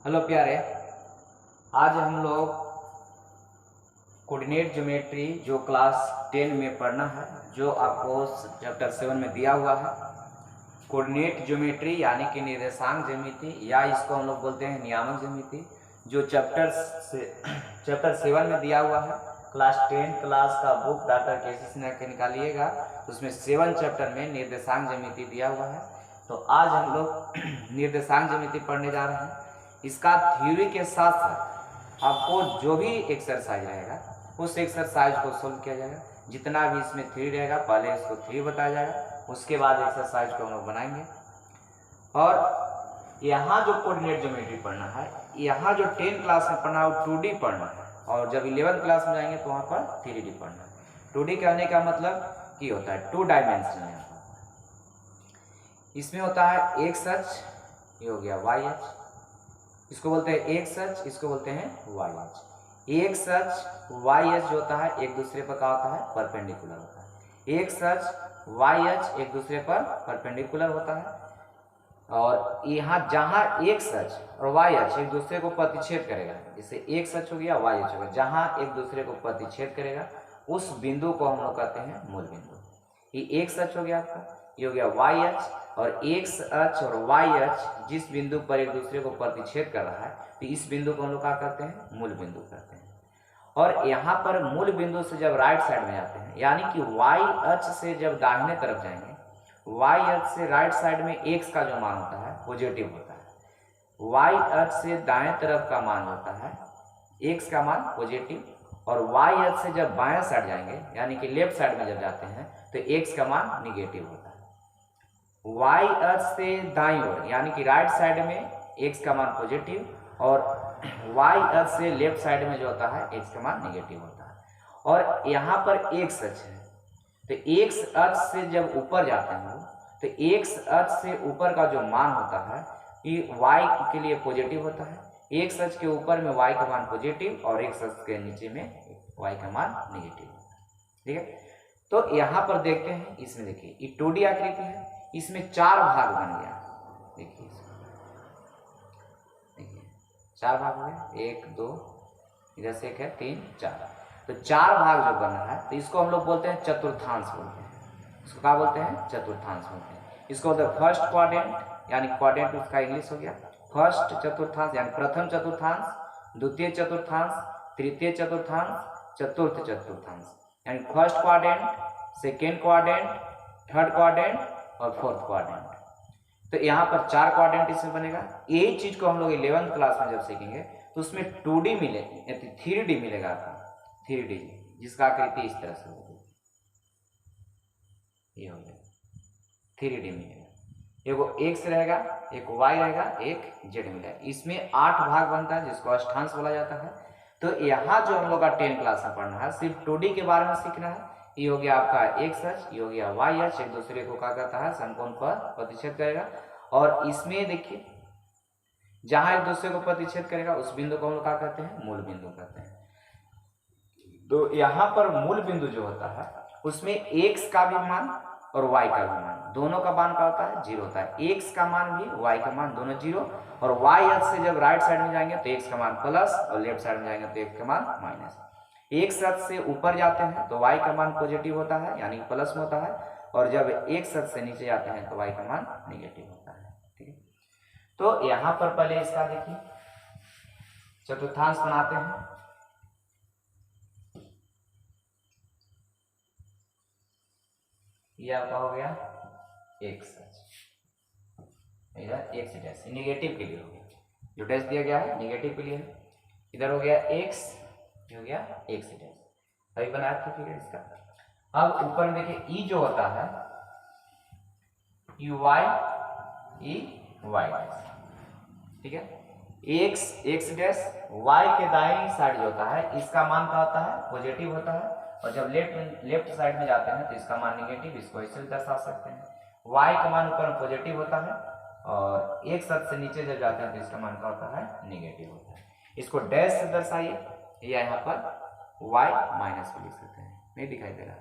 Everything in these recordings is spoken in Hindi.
हेलो प्यारे, आज हम लोग कोऑर्डिनेट ज्योमेट्री जो क्लास 10 में पढ़ना है, जो आपको चैप्टर 7 में दिया हुआ है। कोऑर्डिनेट ज्योमेट्री यानी कि निर्देशांक ज्यामिति, या इसको हम लोग बोलते हैं नियामक ज्यामिति, जो चैप्टर 7 में दिया हुआ है। क्लास 10 क्लास का बुक डॉक्टर केसी सिन्हा के निकालिएगा, उसमें 7 चैप्टर में निर्देशांक ज्यामिति दिया हुआ है। तो आज हम लोग निर्देशांक ज्यामिति पढ़ने जा रहे हैं। इसका थ्योरी के साथ साथ आपको जो भी एक्सरसाइज रहेगा उस एक्सरसाइज को सोल्व किया जाएगा। जितना भी इसमें थ्योरी रहेगा पहले इसको थ्योरी बताया जाएगा, उसके बाद एक्सरसाइज को हम लोग बनाएंगे। और यहाँ जो कोऑर्डिनेट ज्योमेट्री पढ़ना है, यहाँ जो 10 क्लास में पढ़ना है वो 2D पढ़ना है, और जब 11 क्लास में जाएंगे तो वहाँ पर 3D पढ़ना है। 2D कहने का मतलब कि होता है 2 डायमेंशन। इसमें होता है एक्स अक्ष, ये हो गया वाई अक्ष, इसको बोलते हैं एक्स अक्ष, इसको बोलते हैं वाई अक्ष। एक्स अक्ष वाई अक्ष जो होता है एक दूसरे पर क्या होता है, परपेंडिकुलर होता है। एक्स अक्ष वाई अक्ष एक दूसरे पर परपेंडिकुलर होता है। और यहाँ जहाँ एक्स अक्ष और वाई अक्ष एक दूसरे को प्रतिच्छेद करेगा, जैसे एक्स अक्ष हो गया वाई अक्ष हो गया, जहाँ एक दूसरे को प्रतिच्छेद करेगा उस बिंदु को हम लोग कहते हैं मूल बिंदु। ये एक्स अक्ष हो गया आपका, ये हो गया वाई अक्ष, और एक्स अक्ष और वाई अक्ष जिस बिंदु पर एक दूसरे को प्रतिच्छेद कर रहा है तो इस बिंदु को हम लोग क्या करते हैं, मूल बिंदु कहते हैं। और यहाँ पर मूल बिंदु से जब राइट साइड में जाते हैं, यानी कि वाई अक्ष से जब दाहिने तरफ जाएंगे, वाई अक्ष से राइट साइड में एक्स का जो मान होता है पॉजिटिव होता है। वाई अक्ष से दाएं तरफ का मान होता है एक्स का मान पॉजिटिव, और वाई अक्ष से जब बाएं साइड जाएंगे यानी कि लेफ्ट साइड में जब जाते हैं तो एक्स का मान निगेटिव होता है। वाई अक्ष से दाईं ओर यानी कि राइट साइड में एक्स का मान पॉजिटिव, और वाई अक्ष से लेफ्ट साइड में जो होता है एक्स का मान निगेटिव होता है। और यहाँ पर एक्स अक्ष है, तो एक्स अक्ष से जब ऊपर जाते हैं तो एक्स अक्ष से ऊपर का जो मान होता है ये वाई के लिए पॉजिटिव होता है। एक्स अक्ष के ऊपर में वाई का मान पॉजिटिव और एक्स अक्ष के नीचे में वाई का मान निगेटिव होता है। ठीक है, तो यहाँ पर देखते हैं, इसमें देखिए ये 2D आकृति है, इसमें 4 भाग बन गया। देखिए 4 भाग हो गए, 1 2, इधर से 1 है 3 4, तो 4 भाग जो बना है तो इसको हम लोग बोलते हैं चतुर्थांश बोलते हैं। इसको क्या बोलते हैं, चतुर्थांश बोलते हैं। इसको बोलते हैं फर्स्ट क्वाड्रेंट, यानी क्वाड्रेंट उसका इंग्लिश हो गया फर्स्ट चतुर्थांश, यानी प्रथम चतुर्थांश, द्वितीय चतुर्थांश, तृतीय चतुर्थांश, चतुर्थ चतुर्थांश, यानी first quadrant, second quadrant, third quadrant और फोर्थ क्वाड्रेंट। तो यहाँ पर 4 क्वाड्रेंट इसमें बनेगा। यही चीज को हम लोग 11th क्लास में जब सीखेंगे तो उसमें 2D मिलेगा, 3D मिलेगा आपको, 3D जिसका आकृति इस तरह से होगी, ये हो गया 3D मिलेगा। एगो एक्स रहेगा, एक वाई रहेगा, एक जेड मिलेगा। इसमें 8 भाग बनता है जिसको अष्टांश बोला जाता है। तो यहाँ जो हम लोग का 10 क्लास में पढ़ना है सिर्फ 2D के बारे में सीखना है। ये हो गया आपका एक्स अक्ष, ये हो गया वाई अक्ष, एक दूसरे को क्या करता है, समकोण पर प्रतिच्छेद करेगा। और इसमें देखिए जहां एक दूसरे को प्रतिच्छेद करेगा उस बिंदु को हम लोग क्या कहते हैं, मूल बिंदु कहते हैं। तो यहाँ पर मूल बिंदु जो होता है उसमें एक्स का भी मान और वाई का भी मान, दोनों का मान क्या होता है, 0 होता है। एक्स का मान भी वाई का मान दोनों 0, और वाई अक्ष से जब राइट साइड में जाएंगे तो एक्स का मान प्लस, और लेफ्ट साइड में जाएंगे तो एक्स का मान माइनस। एक्स अक्ष से ऊपर जाते हैं तो वाई का मान पॉजिटिव होता है यानी प्लस में होता है, और जब एक्स अक्ष से नीचे जाते हैं तो वाई का मान निगेटिव होता है। ठीक है, तो यहाँ पर पहले इसका देखिए चतुर्थांश बनाते हैं। यह आपका हो गया एक्स अक्ष, इधर एक्स डैश निगेटिव के लिए हो गया, जो डैश दिया गया है निगेटिव के लिए है। इधर हो गया एक्स, हो गया एक्स डैश, अभी बनाया था फिगर इसका। अब ऊपर में देखिए ई जो होता है U Y E Y dash, ठीक है। एक्स डैश वाई के दाईं साइड जो होता है इसका मान क्या होता है, पॉजिटिव होता है, और जब लेफ्ट साइड में जाते हैं तो इसका मान निगेटिव, इसको ऐसे दर्शा सकते हैं। वाई का मान ऊपर में पॉजिटिव होता है, और एक्स अक्ष से नीचे जब जाते हैं तो इसका मान क्या होता है, निगेटिव होता है। इसको डैश से दर्शाइए, या यहाँ पर y माइनस भी लिख सकते हैं, नहीं दिखाई दे रहा,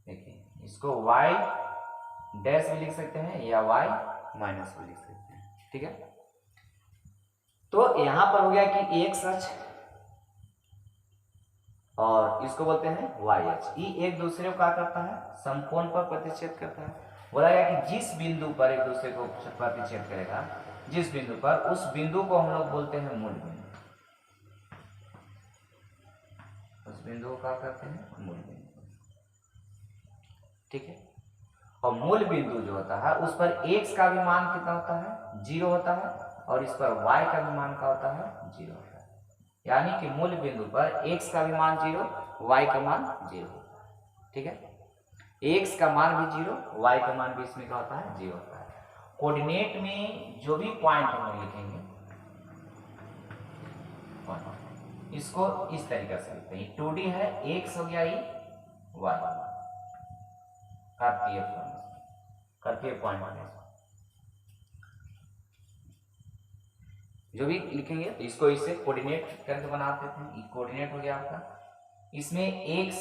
देखिए इसको y डैश भी लिख सकते हैं या y माइनस भी लिख सकते हैं। ठीक है। तो यहां पर हो गया कि एक्स अक्ष और इसको बोलते हैं वाई अक्ष, ये एक दूसरे को क्या करता है, समकोण पर प्रतिच्छेद करता है। बोला गया कि जिस बिंदु पर एक दूसरे को प्रतिच्छेद करेगा, जिस बिंदु पर, उस बिंदु को हम लोग बोलते हैं मूल बिंदु। उस बिंदु को क्या करते हैं, मूल बिंदु। ठीक है। और मूल बिंदु जो होता है उस पर x का भी मान कितना होता है, 0 होता है, और इस पर y का भी मान का होता है, 0 होता है। यानी कि मूल बिंदु पर x का भी मान 0, y का मान 0 होता है। ठीक है। x का मान भी 0, y का मान भी इसमें क्या होता है, 0 होता है। कोऑर्डिनेट में जो भी पॉइंट हम लोग लिखेंगे, इसको इस तरीके से लिखते हैं, 2D है, x हो गया, y कार्तीय पॉइंट जो भी लिखेंगे तो इसको इससे कोऑर्डिनेट करके बना देते हैं। ये कोऑर्डिनेट हो गया आपका, इसमें x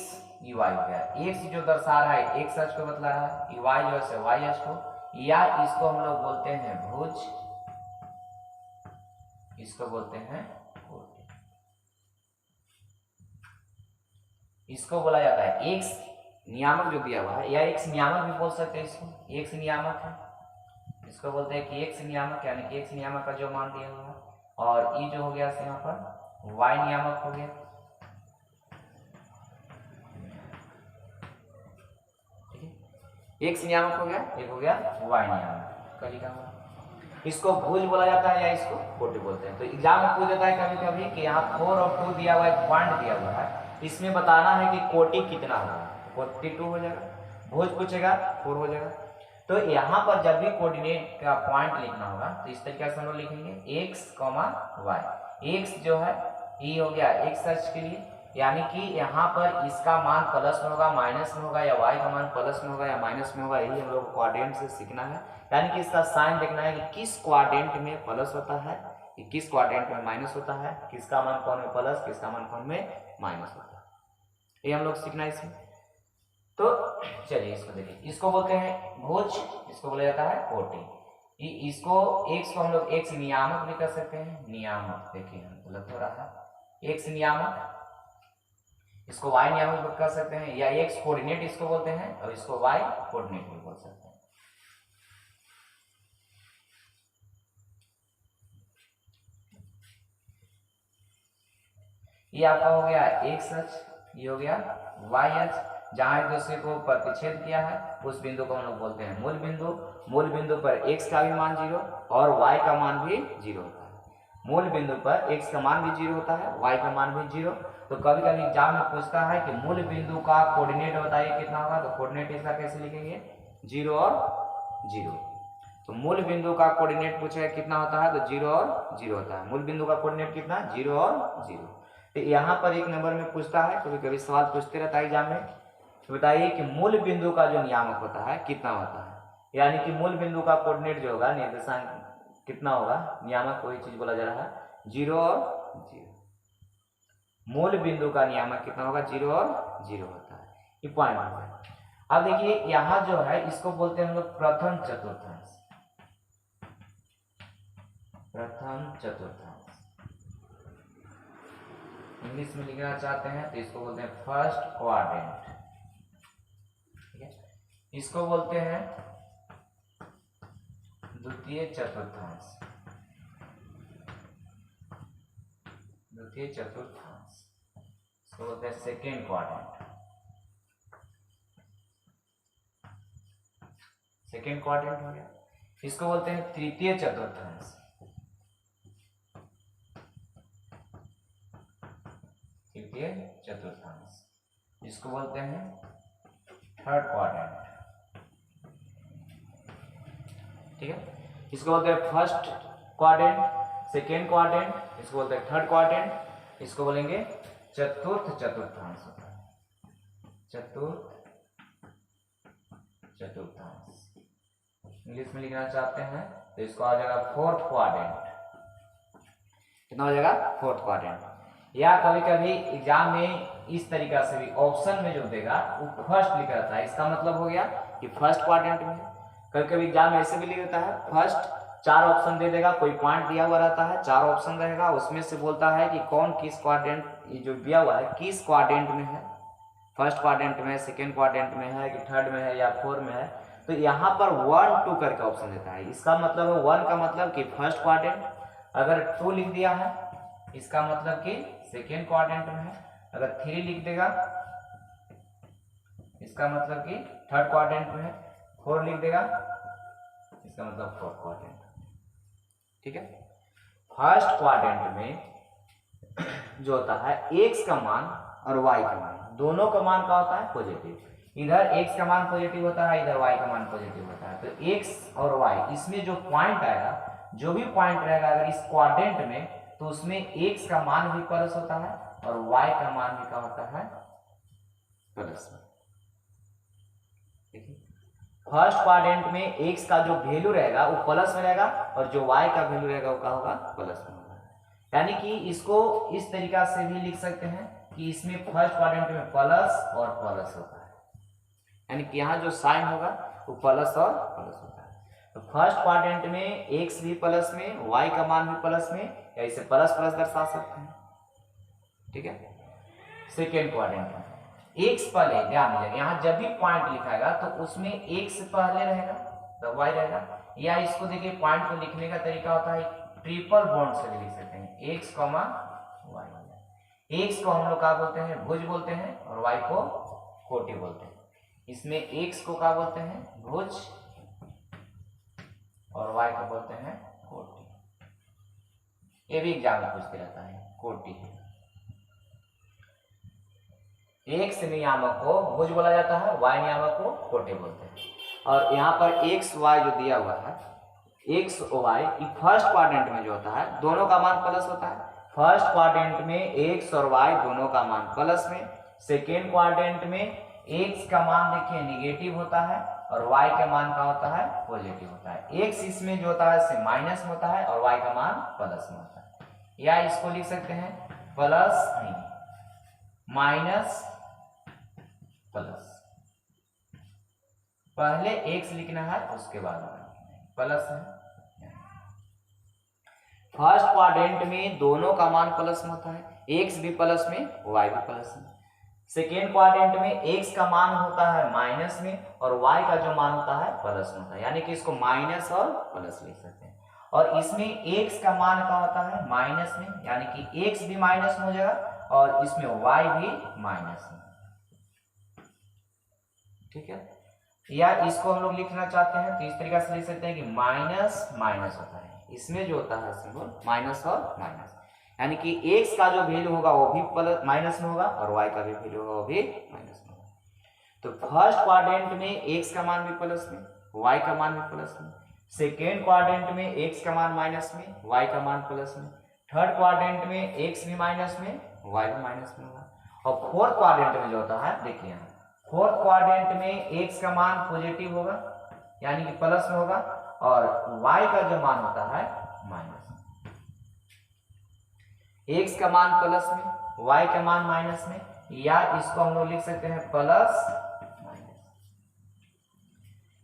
y हो गया, x जो दर्शा रहा है x अक्ष को बतला रहा है, y जो है y अक्ष को, या इसको हम लोग बोलते हैं भुज, इसको बोलते हैं कोटि। इसको बोला जाता है x नियामक जो दिया हुआ है, या x नियामक भी बोल सकते हैं इसको, x नियामक है, इसको बोलते हैं कि x नियामक, यानी कि x नियामक का जो मान दिया हुआ है, और ये जो हो गया यहाँ पर y नियामक हो गया। ठीक है, x नियामक हो गया, एक हो गया y नियामक का लिखा हुआ। इसको भुज बोला जाता है या इसको कोटि बोलते हैं। तो एग्जाम में पूछ देता है कभी कभी कि यहाँ 4 और 2 दिया हुआ है, पॉइंट दिया हुआ है, इसमें बताना है कि कोटि कितना होगा, कोटि 2 हो जाएगा, भुज पूछेगा 4 हो जाएगा। तो यहाँ पर जब भी कोऑर्डिनेट का पॉइंट लिखना होगा तो इस तरीके से हम लोग लिखेंगे x, y। x जो है ये हो गया x अक्ष के लिए, यानी कि यहाँ पर इसका मान प्लस में होगा, माइनस में होगा, या y का मान प्लस में होगा या माइनस में होगा, यही हम लोग क्वाड्रेंट से सीखना है। यानी कि इसका साइन देखना है कि किस क्वाड्रेंट में प्लस होता है, किस क्वाड्रेंट में माइनस होता है, किसका मान कौन में प्लस, किसका मान कौन में माइनस होता है, ये हम लोग सीखना है इसमें। तो चलिए इसको देखिए, इसको बोलते हैं भुज, इसको बोला जाता है कोटि। इसको x को हम लोग x नियामक भी कर सकते हैं, नियामक, देखिए गलत हो रहा है, x नियामक, इसको y नियामक भी कर सकते हैं, या x कोऑर्डिनेट इसको बोलते हैं, और इसको y कोऑर्डिनेट भी बोल सकते हैं। ये आपका हो गया x अक्ष, ये हो गया y अक्ष। जहां एक दूसरे को प्रतिच्छेद किया है उस बिंदु को हम लोग बोलते हैं मूल बिंदु। मूल बिंदु पर x का भी मान 0 और y का मान भी 0 होता है। मूल बिंदु पर x का मान भी 0 होता है, y का मान भी 0। तो कभी कभी एग्जाम में पूछता है कि मूल बिंदु का कोऑर्डिनेट बताइए कितना होगा, तो कोऑर्डिनेट इसका कैसे लिखेंगे, 0 और 0। तो मूल बिंदु का कोऑर्डिनेट पूछा है कितना होता है, तो 0 और 0 होता है। मूल बिंदु का कोऑर्डिनेट कितना, 0 और 0। तो यहाँ पर एक नंबर में पूछता है, कभी कभी सवाल पूछते रहता है एग्जाम में, तो बताइए कि मूल बिंदु का जो नियामक होता है कितना होता है, यानी कि मूल बिंदु का कोऑर्डिनेट जो होगा, निर्देशांक कितना होगा, नियामक वही चीज बोला जा रहा है, 0 और 0। मूल बिंदु का नियामक कितना होगा, 0 और 0 होता है, ये पॉइंट होगा। अब देखिए यहाँ जो है इसको बोलते हैं हम लोग प्रथम चतुर्थांश, प्रथम चतुर्थांश इंग्लिश में लिखना चाहते हैं तो इसको बोलते हैं फर्स्ट क्वाड्रेंट, ठीक है। इसको बोलते हैं द्वितीय चतुर्थांश, द्वितीय चतुर्थांश, इसको बोलते हैं सेकेंड क्वाड्रेंट, सेकेंड क्वाड्रेंट हो गया। इसको बोलते हैं तृतीय चतुर्थांश, तृतीय चतुर्थांश, इसको बोलते हैं थर्ड क्वाड्रेंट, ठीक है। इसको बोलते हैं फर्स्ट क्वाड्रेंट, सेकेंड क्वाड्रेंट, इसको बोलते हैं थर्ड क्वाड्रेंट, इसको बोलेंगे चतुर्थ चतुर्थांश होता है, चतुर्थ चतुर्थांश। इंग्लिश में लिखना चाहते हैं तो इसको आ जाएगा फोर्थ क्वाड्रेंट, कितना हो जाएगा, फोर्थ क्वाड्रेंट। या कभी कभी एग्जाम में इस तरीका से भी ऑप्शन में जो देगा वो फर्स्ट लिखा रहता है, इसका मतलब हो गया कि फर्स्ट क्वाड्रेंट में। कभी कभी एग्जाम में ऐसे भी लिख देता है फर्स्ट 4 ऑप्शन दे देगा, कोई पॉइंट दिया हुआ रहता है, 4 ऑप्शन रहेगा, उसमें से बोलता है कि कौन किस क्वाड्रेंट, ये जो दिया हुआ है किस क्वाड्रेंट में है, फर्स्ट क्वाड्रेंट में है, सेकेंड क्वाड्रेंट में है कि थर्ड में है या 4 में है। तो यहाँ पर 1 2 करके ऑप्शन देता है। इसका मतलब है 1 का मतलब कि फर्स्ट क्वाड्रेंट, अगर 2 लिख दिया है इसका मतलब कि सेकेंड क्वाड्रेंट में है, अगर 3 लिख देगा इसका मतलब कि थर्ड क्वाड्रेंट में है, 4 लिख देगा इसका मतलब फोर्थ क्वाड्रेंट। ठीक है, फर्स्ट क्वाड्रेंट में जो होता है x का मान और y का मान, दोनों का मान क्या होता है पॉजिटिव। इधर x का मान पॉजिटिव होता है, इधर y का मान पॉजिटिव होता है। तो x और y इसमें जो पॉइंट आएगा, जो भी पॉइंट रहेगा अगर इस क्वाड्रेंट में, तो उसमें x का मान भी प्लस होता है और y का मान भी क्या होता है प्लस में। देखिए फर्स्ट क्वाड्रेंट में x का जो वैल्यू रहेगा वो प्लस में रहेगा और जो y का वैल्यू रहेगा वो क्या होगा प्लस में होगा। यानी कि इसको इस तरीका से भी लिख सकते हैं कि इसमें फर्स्ट क्वाड्रेंट में प्लस और प्लस होता है, यानी कि यहाँ जो साइन होगा वो प्लस और प्लस होता है। तो फर्स्ट क्वाड्रेंट में x भी प्लस में, y का मान भी प्लस में, या इसे प्लस प्लस दर्शा सकते हैं। ठीक है, सेकेंड क्वाड्रेंट में x पहले, ध्यान दीजिएगा यहाँ जब भी पॉइंट लिखाएगा तो उसमें x पहले रहेगा तो y रहेगा, या इसको देखिए पॉइंट को लिखने का तरीका होता है ट्रिपल बॉन्ड से भी लिख सकते हैं, x, y। x को हम लोग क्या बोलते हैं भुज बोलते हैं और y को कोटि बोलते हैं। इसमें x को क्या बोलते हैं भुज और y को बोलते हैं कोटि। ये भी एग्जाम में पूछते रहता है कोटि। x नियामक को भुज बोला जाता है, y नियामक को कोटि बोलते हैं। और यहाँ पर x y जो दिया हुआ है, x y फर्स्ट क्वाड्रेंट में जो होता है दोनों का मान प्लस होता है। फर्स्ट क्वाड्रेंट में x और y दोनों का मान प्लस में, सेकेंड क्वाड्रेंट में x का मान देखिए निगेटिव होता है और y का मान क्या होता है पॉजिटिव होता है। x इसमें जो होता है से माइनस में होता है और y का मान प्लस में होता है, या इसको लिख सकते हैं प्लस नहीं माइनस प्लस। पहले x लिखना है उसके बाद प्लस है। फर्स्ट क्वाड्रेंट में दोनों का मान प्लस में होता है, x भी प्लस में y भी प्लस में। सेकेंड क्वाड्रेंट में x का मान होता है माइनस में और y का जो मान होता है प्लस में होता है, यानी कि इसको माइनस और प्लस लिख सकते हैं। और इसमें x का मान क्या होता है माइनस में, यानी कि x भी माइनस में हो जाएगा और इसमें y भी माइनस में। ठीक है, या इसको हम लोग लिखना चाहते हैं तो इस तरीके से लिख सकते हैं कि माइनस माइनस होता है, इसमें जो होता है सिंबल माइनस और माइनस, यानी कि x का जो वैल्यू होगा वो भी प्लस माइनस में होगा और y का भी वैल्यू होगा वो भी माइनस में होगा। तो फर्स्ट क्वाड्रेंट में x का मान भी प्लस में, y का मान भी प्लस में। सेकेंड क्वाड्रेंट में x का मान माइनस में, y का मान प्लस में। थर्ड क्वाड्रेंट में x भी माइनस में, y भी माइनस में होगा। और फोर्थ क्वाड्रेंट में जो होता है देखिए यहाँ फोर्थ क्वाड्रेंट में x का मान पॉजिटिव होगा यानी कि प्लस में होगा और y का जो मान होता है माइनस में। x का मान प्लस में, y का मान माइनस में, या इसको हम लोग लिख सकते हैं प्लस माइनस।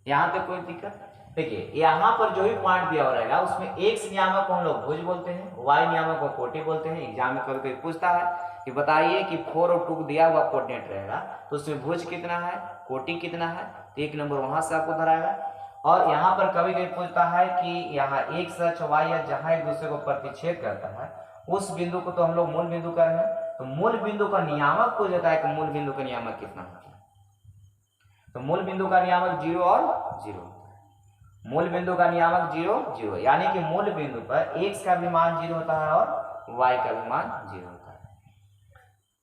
यहां पे कोई दिक्कत देखिए, यहाँ पर जो भी पॉइंट दिया हुआ रहेगा उसमें x नियामक को हम लोग भुज बोलते हैं, y नियामक को कोटि बोलते हैं। एग्जाम में कभी कोई पूछता है कि बताइए कि 4 और 2 दिया हुआ कोऑर्डिनेट रहेगा तो उसमें भुज कितना है कोटि कितना है, तो 1 नंबर वहां से आपको धराएगा। और यहाँ पर कभी कभी पूछता है कि यहाँ x सच y या जहां एक दूसरे को प्रतिच्छेद करता है उस बिंदु को तो हम लोग मूल बिंदु कर रहे हैं, तो मूल बिंदु का नियामक को जाता है कि मूल बिंदु का नियामक कितना होता है, तो मूल बिंदु का नियामक 0 और 0 होता है। मूल बिंदु का नियामक 0 0, यानी कि मूल बिंदु पर x का भी मान 0 होता है और y का भी मान 0 होता है।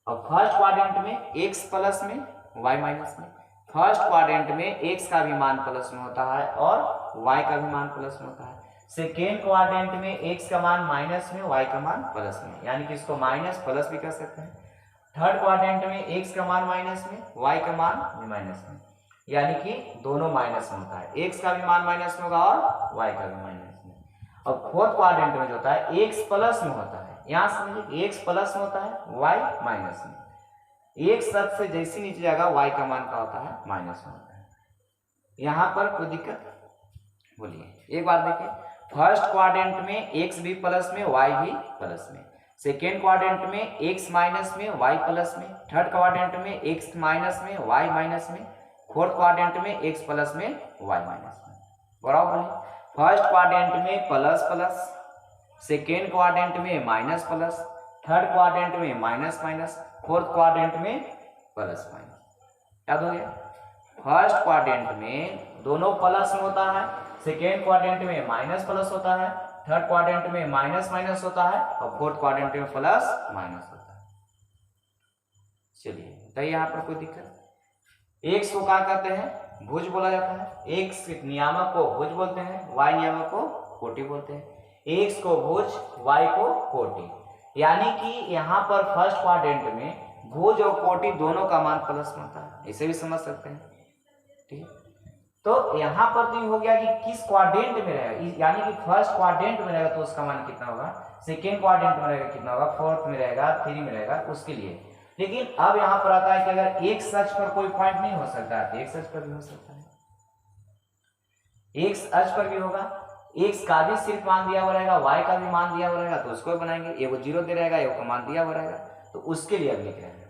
और फर्स्ट क्वाड्रेंट में x प्लस में y माइनस में, फर्स्ट क्वाड्रेंट में x का भी मान प्लस में होता है और y का भी मान प्लस में होता है। सेकेंड क्वाड्रेंट में x का मान माइनस में, y का मान प्लस में, यानी कि इसको माइनस प्लस भी कर सकते हैं। थर्ड क्वाड्रेंट में x का मान माइनस में, y का मान भी माइनस में, यानी कि दोनों माइनस में होता है, x का भी मान माइनस में होगा और y का भी माइनस में। और फोर्थ क्वाड्रेंट में जो होता है x प्लस में होता है, यहाँ समझिए x प्लस में होता है, y माइनस में। एक शब्द से जैसे नीचे जाएगा y का मान का होता है माइनस में होता है। यहाँ पर कोई दिक्कत बोलिए। एक बार देखिए, फर्स्ट क्वाड्रेंट में x भी प्लस में y भी प्लस में, सेकेंड क्वाड्रेंट में x माइनस में y प्लस में, थर्ड क्वाड्रेंट में x माइनस में y माइनस में, फोर्थ क्वाड्रेंट में x प्लस में y माइनस में। बराबर, फर्स्ट क्वाड्रेंट में प्लस प्लस, सेकेंड क्वाड्रेंट में माइनस प्लस, थर्ड क्वाड्रेंट में माइनस माइनस, फोर्थ क्वाड्रेंट में प्लस माइनस। याद हो गया? फर्स्ट क्वाड्रेंट में दोनों प्लस में होता है, सेकेंड क्वाड्रेंट में माइनस प्लस होता है, थर्ड क्वाड्रेंट में माइनस माइनस होता है और फोर्थ क्वाड्रेंट में प्लस माइनस होता है। चलिए बताइए यहाँ पर कोई दिक्कत? एक्स को क्या कहते हैं? भुज बोला जाता है। एक्स नियामक को भुज बोलते हैं, वाई नियामक को कोटि बोलते हैं। एक्स को भुज, वाई को कोटि। यानी कि यहाँ पर फर्स्ट क्वाड्रेंट में भुज और कोटि दोनों का मान प्लस में होता है, इसे भी समझ सकते हैं। ठीक है, तो यहाँ पर तो हो गया कि किस क्वाड्रेंट में रहेगा, यानी कि फर्स्ट क्वाड्रेंट में रहेगा तो उसका मान कितना होगा, सेकेंड क्वाड्रेंट में रहेगा कितना होगा, फोर्थ में रहेगा, थ्री में रहेगा, उसके लिए। लेकिन अब यहाँ पर आता है कि अगर एक सच पर कोई पॉइंट नहीं हो सकता है तो एक सच पर भी हो सकता है, एक सच पर भी होगा। एक्स का भी सिर्फ मान दिया हुआ रहेगा, वाई का भी मान दिया हुआ रहेगा, तो उसको बनाएंगे। ये वो जीरो दे रहेगा, ये को मान दिया हुआ रहेगा, तो उसके लिए अब लिख रहे हैं।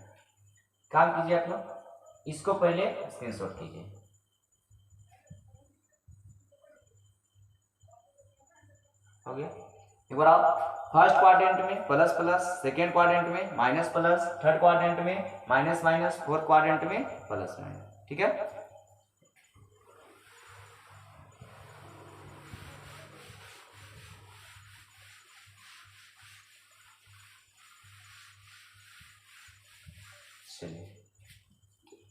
काम कीजिए आप लोग, इसको पहले स्क्रीनशॉट कीजिए। हो गया? एक बार आप फर्स्ट क्वाड्रेंट में प्लस प्लस, सेकेंड क्वाड्रेंट में माइनस प्लस, थर्ड क्वाड्रेंट में माइनस माइनस, फोर्थ क्वाड्रेंट में प्लस माइनस। ठीक है, चलिए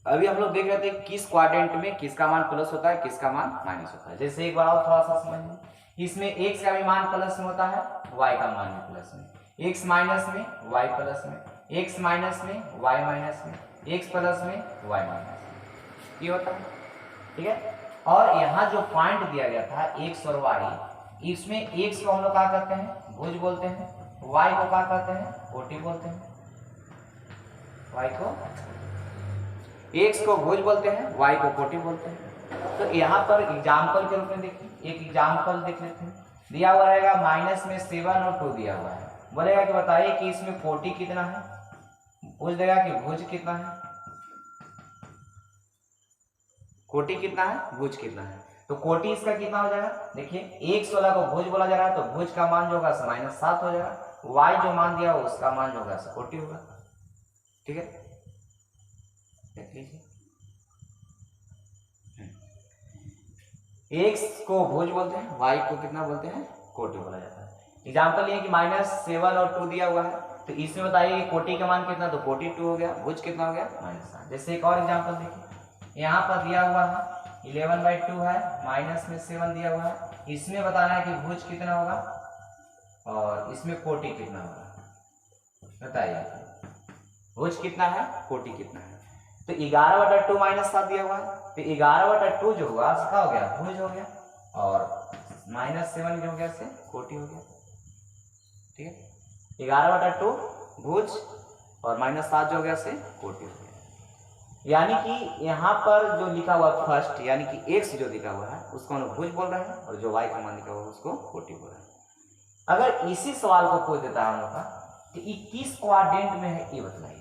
अभी हम लोग देख रहे थे किस क्वाड्रेंट में किसका मान प्लस होता है, किसका मान माइनस होता है। जैसे एक बार और थोड़ा सा समझिए, इसमें x का भी मान प्लस में होता है, y का मान भी प्लस में, x माइनस में y प्लस में, x माइनस में y माइनस में, x प्लस में y माइनस में, ये होता है। ठीक है, और यहाँ जो पॉइंट दिया गया था x और y, इसमें x को हम लोग क्या कहते हैं, भुज बोलते हैं, y को क्या कहते हैं, कोटि बोलते हैं। y को x को भुज बोलते हैं, y को कोटि बोलते हैं। तो यहाँ पर एग्जाम्पल के रूप में देखिए, एक एग्जाम्पल देख लेते हैं। दिया हुआ रहेगा माइनस में 7 और 2 दिया हुआ है, बोलेगा कि बताइए कि इसमें कोटि कितना है, पूछ देगा कि भुज कितना है, कोटि कितना है, भुज कितना है। तो कोटि इसका कितना हो जाएगा, देखिए x16 को भुज बोला जा रहा है तो भुज का मान जो होगा -7 हो जाएगा, y जो मान दिया उसका मान जो होगा कोटि होगा। ठीक है, देख लीजिए, x को भुज बोलते हैं, y को कितना बोलते हैं, कोटि बोला जाता है। एग्जाम्पल ये कि -7 और 2 दिया हुआ है, तो इसमें बताइए कोटि का मान कितना, तो कोटि 2 हो गया, भुज कितना हो गया -7। जैसे एक और एग्जाम्पल देखिए, यहाँ पर दिया हुआ है 11/2 है, माइनस में 7 दिया हुआ है, इसमें बताना है कि भुज कितना होगा और इसमें कोटि कितना होगा, बताइए भुज कितना है, कोटि कितना है। तो 11/2 -7 दिया हुआ है, तो 11/2 जो होगा उसका हो गया भुज हो गया, और -7 जो हो गया से कोटि हो गया। ठीक है, 11/2 भुज और -7 जो हो गया से कोटि हो गया। यानी कि यहाँ पर जो लिखा हुआ फर्स्ट, यानी कि x जो लिखा हुआ है उसको हम लोग भुज बोल रहे हैं, और जो y का मान लिखा हुआ है उसको कोटि बोल रहे हैं। अगर इसी सवाल को कोई देता है हम लोग का कि ये किस क्वाड्रेंट में है, ये बताइए,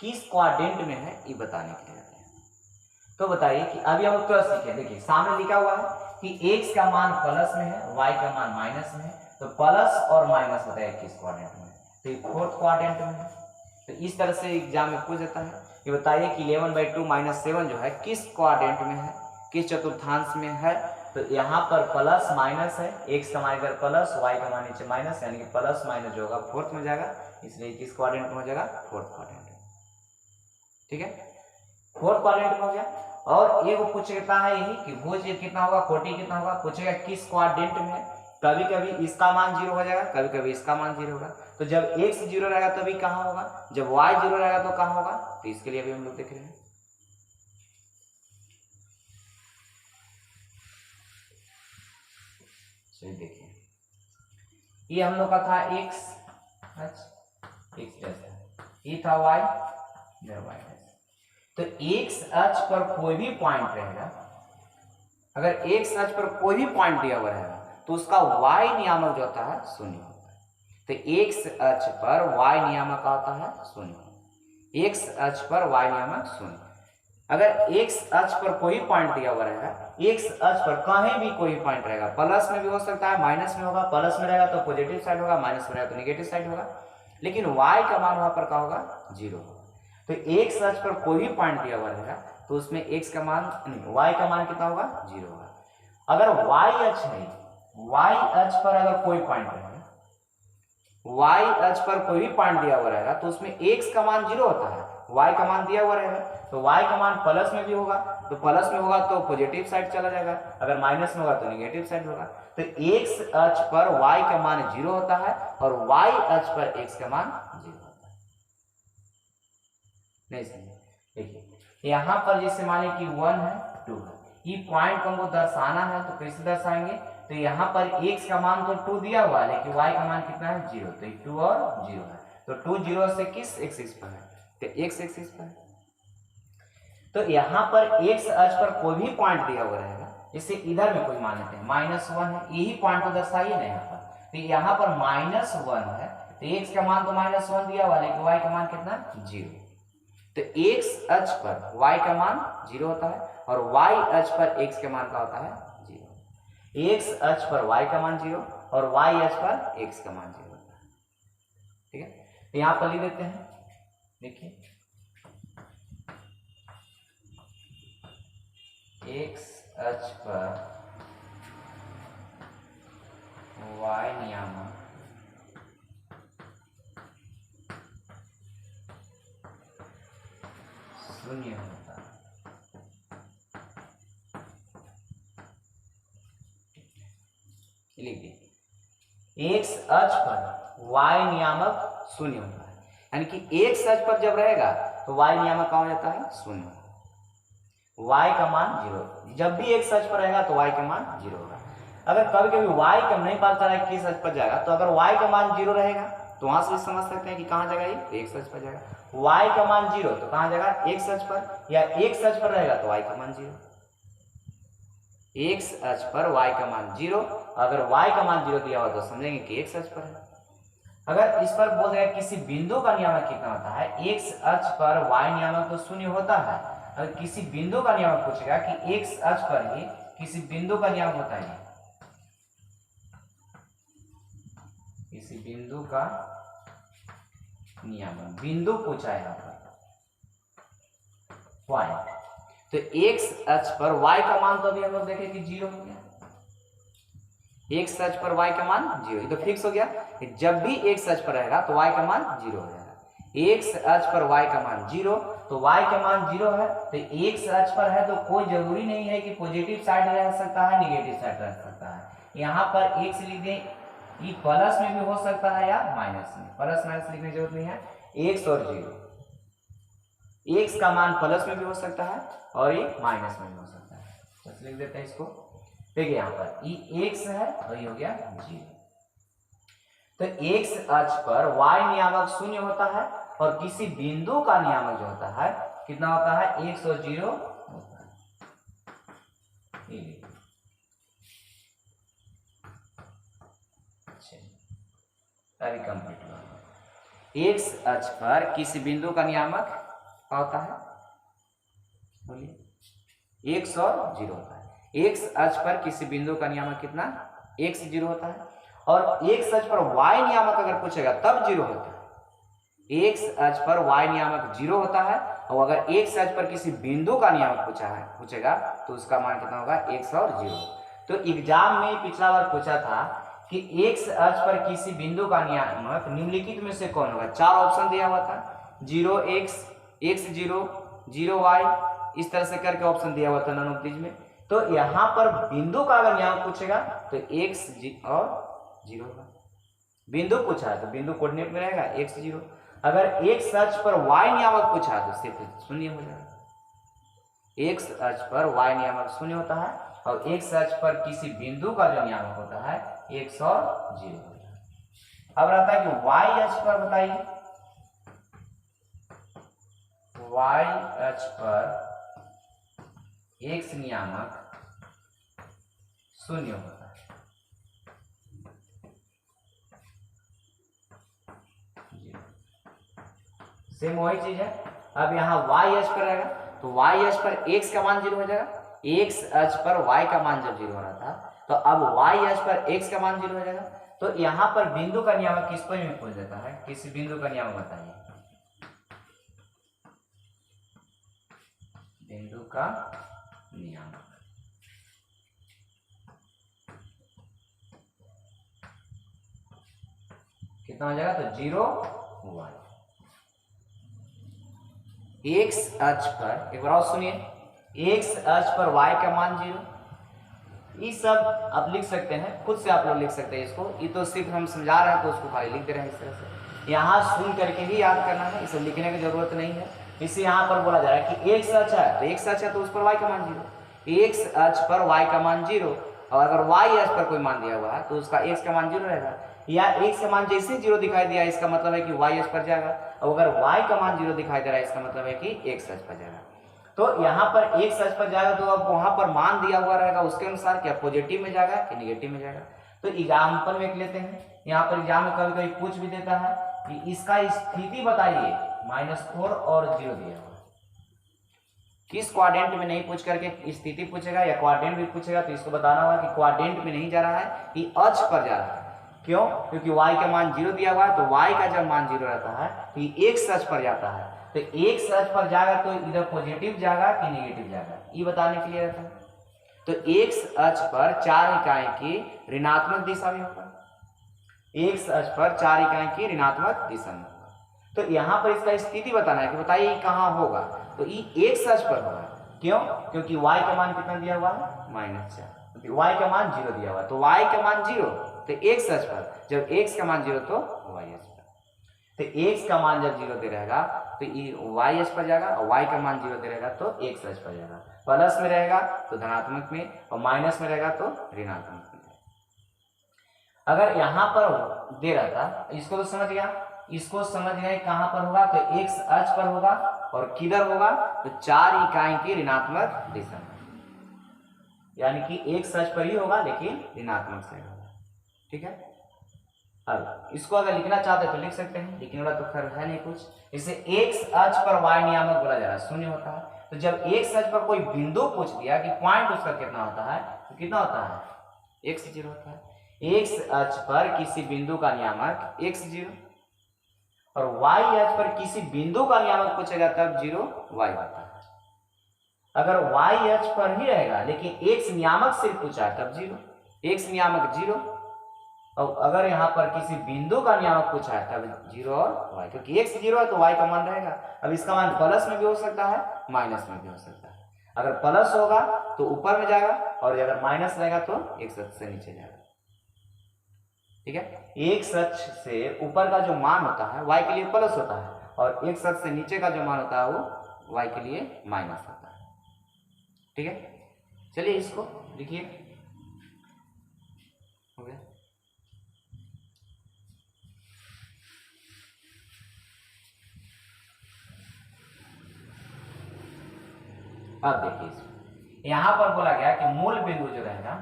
किस क्वाड्रेंट में है ये बताने के लिए आते हैं। तो बताइए कि अभी हम क्या सीखे, देखिए सामने लिखा हुआ है कि x का मान प्लस में है, y का मान माइनस में है, तो प्लस और माइनस बताइए किस क्वाड्रेंट में, तो ये फोर्थ क्वाड्रेंट में है। तो इस तरह से एग्जाम में पूछ देता है कि बताइए कि 11/2 -7 जो है किस क्वाड्रेंट में है, किस चतुर्थांश में है। तो यहाँ पर प्लस माइनस है, x का मान इधर प्लस, y का मान नीचे माइनस, यानी कि प्लस माइनस जो होगा फोर्थ में जाएगा, इसलिए किस क्वाड्रेंट में हो जाएगा, फोर्थ क्वाड्रेंट। ठीक है, फोर्थ क्वाड्रेंट में हो गया। और ये वो पूछता है यही कि भुज कितना होगा, कोटि कितना होगा, पूछेगा किस क्वाड्रेंट में है। कभी कभी इसका मान 0 हो जाएगा, कभी कभी इसका मान 0 होगा। तो जब x 0 रहेगा तभी कहाँ होगा, जब y 0 रहेगा तो कहाँ होगा, तो इसके लिए अभी हम लोग देख रहे हैं। चलिए देखिए, ये हम लोग का था x, ये था y, तो x अक्ष पर कोई भी पॉइंट रहेगा, अगर x अक्ष पर कोई भी पॉइंट दिया हुआ रहेगा तो उसका y नियामक जो होता है शून्य होता है। तो x अक्ष पर y नियामक का होता है शून्य। x अक्ष पर y नियामक शून्य। अगर x अक्ष पर कोई पॉइंट दिया हुआ रहेगा, x अक्ष पर कहीं भी कोई पॉइंट रहेगा, प्लस में भी हो सकता है, माइनस में होगा, प्लस में रहेगा तो पॉजिटिव साइड होगा, माइनस में रहेगा तो नेगेटिव साइड होगा, लेकिन y का मान वहां पर क्या होगा, 0 होगा। तो x अक्ष पर कोई भी पॉइंट दिया हुआ रहेगा तो उसमें x का मान नहीं, y का मान कितना होगा, 0 होगा। अगर y अक्ष है, y अक्ष पर अगर कोई पॉइंट रहेगा, y अक्ष पर कोई भी पॉइंट दिया हुआ रहेगा तो उसमें x का मान 0 होता है, y का मान दिया हुआ रहेगा तो y का मान प्लस में भी होगा, तो प्लस में होगा तो पॉजिटिव साइड चला जाएगा, अगर माइनस में होगा तो नेगेटिव साइड होगा। तो x अक्ष पर y का मान 0 होता है और y अक्ष पर x का मान 0 होता है। नहीं समझे? देखिए यहाँ पर जैसे मान लीजिए कि 1 है, 2 है, ये पॉइंट को हमको दर्शाना है तो कैसे दर्शाएंगे, तो यहाँ पर x का मान तो 2 दिया हुआ है लेकिन y का मान कितना है, 0, तो 2 और 0 है, तो 2 0 से किस एक्सिस पर है, तो x एक्सिस पर है। तो यहाँ पर x अक्ष पर कोई भी पॉइंट दिया हुआ रहेगा, जैसे इधर में कोई मान लेते हैं -1 है, यही पॉइंट को दर्शाइए ना यहाँ पर, तो यहाँ पर -1 है तो x का मान तो -1 दिया हुआ लेकिन y का मान कितना, 0, तो x अक्ष पर y का मान 0 होता है और y अक्ष पर x का मान क्या होता है, 0। x अक्ष पर y का मान 0 और y अक्ष पर x का मान 0 होता है। ठीक है, तो यहाँ पर लिख देते हैं, देखिए x अक्ष पर y नियामक शून्य होता है। लिखिए x अक्ष पर y नियामक शून्य होता है, यानी कि x अक्ष पर जब रहेगा तो y नियामक कहाँ हो जाता है, शून्य, y का मान 0। जब भी x अक्ष पर रहेगा तो y का मान 0 होगा। अगर कभी कभी y का नहीं पता चला किस अक्ष पर जाएगा, तो अगर y का मान 0 रहेगा तो वहां से समझ सकते हैं कि कहाँ जाएगा, ये x अक्ष पर जाएगा। y का मान 0 तो कहाँ जाएगा, x अक्ष पर, या x अक्ष पर रहेगा तो y का मान 0, x अक्ष पर y का मान 0, अगर y का मान 0 दिया हुआ तो समझेंगे कि x अक्ष पर है। अगर इस पर बोल देगा किसी बिंदु का नियामक कितना होता है, x अक्ष पर y नियामक तो शून्य होता है, अगर किसी बिंदु का नियामक पूछेगा कि x अक्ष पर ही किसी बिंदु का नियामक होता है, किसी बिंदु का नियामक, बिंदु पूछा है यहाँ पर पॉइंट, तो x अक्ष पर y का मान तो अभी हम लोग देखें कि 0 हो गया, x अक्ष पर y का मान 0, ये तो फिक्स हो गया। जब भी x अक्ष पर रहेगा तो y का मान 0 हो जाएगा। x अक्ष पर y का मान 0 तो y का मान 0 है, तो x अक्ष पर है तो कोई जरूरी नहीं है कि पॉजिटिव साइड रह सकता है, नेगेटिव साइड रह सकता है। यहाँ पर x लिख दें, ये प्लस में भी हो सकता है या माइनस में, प्लस माइनस लिखने की जरूरत नहीं है, x और 0, x का मान प्लस में भी हो सकता है और ये माइनस में भी हो सकता है, बस लिख देते हैं इसको। देखिए यहाँ पर ये x है और ये हो गया 0, तो x अक्ष पर y नियामक शून्य होता है और किसी बिंदु का नियामक जो होता है कितना होता है, x और 0 होता है। अभी कंप्लीट हुआ। x अक्ष पर किसी बिंदु का नियामक क्या होता है, बोलिए, x और 0 होता है। x अक्ष पर किसी बिंदु का नियामक कितना, x 0 होता है, और x अक्ष पर y नियामक अगर पूछेगा तब 0 होता है। x अक्ष पर y नियामक 0 होता है और अगर x अक्ष पर किसी बिंदु का नियामक पूछेगा तो उसका मान कितना होगा, x और 0। तो एग्जाम में पिछला बार पूछा था कि x अक्ष पर किसी बिंदु का नियामक निम्नलिखित में से कौन होगा, 4 ऑप्शन दिया हुआ था, 0x, x0, 0y, इस तरह से करके ऑप्शन दिया हुआ था नन ऑफ दीज में। तो यहाँ पर बिंदु का अगर नियामक पूछेगा तो x और 0 होगा, बिंदु पूछा है तो बिंदु कोऑर्डिनेट में रहेगा x 0, अगर x अक्ष पर y नियामक पूछा तो सिर्फ शून्य हो जाएगा। x अक्ष पर y नियामक शून्य होता है और x अक्ष पर किसी बिंदु का जो नियामक होता है x और 0 होता है। अब रहता है कि y अक्ष पर बताइए, y अक्ष पर x नियामक शून्य होता है। सेम वही चीज है। अब यहाँ y अक्ष पर रहेगा तो y अक्ष पर x का मान 0 हो जाएगा। x अक्ष पर y का मान जब 0 हो रहा था तो अब y अक्ष पर x का मान 0 हो जाएगा। तो यहाँ पर बिंदु का नियामक किसको में पूछ देता है, किसी बिंदु का नियामक बताइए। बिंदु का नियामक कितना हो जाएगा, तो 0 1। x अक्ष पर, एक बार और सुनिए, x अक्ष पर y का मान 0। ये सब आप लिख सकते हैं, खुद से आप लोग लिख सकते हैं इसको। ये तो सिर्फ हम समझा रहे हैं तो उसको खाली लिख दे रहे हैं इस तरह से। यहाँ सुन करके ही याद करना है, इसे लिखने की जरूरत नहीं है। इसे यहाँ पर बोला जा रहा है कि x अक्ष है तो x अक्ष है तो उस पर y का मान 0। x अक्ष पर y का मान 0 और अगर y अक्ष पर कोई मान दिया हुआ है तो उसका x का मान 0 रहेगा। या x का मान जैसे 0 दिखाई दिया इसका मतलब है कि y अक्ष पर जाएगा, और अगर y का मान 0 दिखाई दे रहा है इसका मतलब है कि x अक्ष पर जाएगा। तो यहाँ पर x अक्ष पर जाएगा तो अब वहां पर मान दिया हुआ रहेगा, उसके अनुसार क्या पॉजिटिव में जाएगा कि नेगेटिव में जाएगा। तो एग्जाम्पल में लेते हैं, यहाँ पर एग्जाम में कभी कभी पूछ भी देता है कि इसका स्थिति बताइए, -4 और 0 दिया हुआ। किस क्वाड्रेंट में नहीं पूछ करके स्थिति पूछेगा या क्वाड्रेंट भी पूछेगा तो इसको बताना होगा कि क्वाड्रेंट में नहीं जा रहा है, कि अक्ष पर जा रहा है। क्यों? क्योंकि y का मान 0 दिया हुआ है तो y का जब मान 0 रहता है तो ये x अक्ष पर जाता है। तो x अक्ष पर जाएगा तो इधर पॉजिटिव जाएगा कि नेगेटिव जाएगा, ये बताने के लिए रहता है। तो x अक्ष पर 4 इकाई की ऋणात्मक दिशा में होगा, x अक्ष पर 4 इकाई की ऋणात्मक दिशा में होगा। तो यहाँ पर इसका स्थिति बताना है कि बताइए कहाँ होगा, तो ये x अक्ष पर होगा। क्यों? क्योंकि y का मान कितना दिया हुआ है, -4। y का मान 0 दिया हुआ है तो y का मान 0 तो x अक्ष पर, जब x का मान 0 तो y अक्ष पर। तो x का मान जब 0 दे रहेगा तो ये y अक्ष पर जाएगा और y का मान 0 दे रहेगा तो x अक्ष पर जाएगा। प्लस में रहेगा तो धनात्मक में और माइनस में रहेगा तो ऋणात्मक में। अगर यहाँ पर दे रहा था, इसको तो समझ गया, इसको समझ गए कहाँ पर होगा, तो x अक्ष पर होगा और किधर होगा, तो 4 इकाई की ऋणात्मक दिशा में, यानी कि x अक्ष पर ही होगा लेकिन ऋणात्मक से होगा। ठीक है। अब इसको अगर लिखना चाहते तो लिख सकते हैं, लिखने वाला तो खैर है नहीं कुछ। इसे x अक्ष पर y नियामक बोला जा रहा है, शून्य होता है। तो जब x अक्ष पर कोई बिंदु पूछ दिया कि पॉइंट उसका कितना होता है, तो कितना होता है, x0 होता है। x अक्ष पर किसी बिंदु का नियामक x0 और y अक्ष पर किसी बिंदु का नियामक पूछेगा तब 0 y होता है। अगर y अक्ष पर ही रहेगा लेकिन x नियामक सिर्फ पूछा है तब 0, x नियामक 0। और अगर यहाँ पर किसी बिंदु का नियामक पूछा है तब 0 और y, क्योंकि x 0 है तो y का मान रहेगा। अब इसका मान प्लस में भी हो सकता है, माइनस में भी हो सकता है। अगर प्लस होगा तो ऊपर में जाएगा और अगर माइनस रहेगा तो x अक्ष से नीचे जाएगा। ठीक है। x अक्ष से ऊपर का जो मान होता है y के लिए प्लस होता है और x अक्ष से नीचे का जो मान होता है वो y के लिए माइनस होता है। ठीक है। चलिए इसको लिखिए, हो गया। अब देखिए यहां पर बोला गया कि मूल बिंदु जो रहेगा,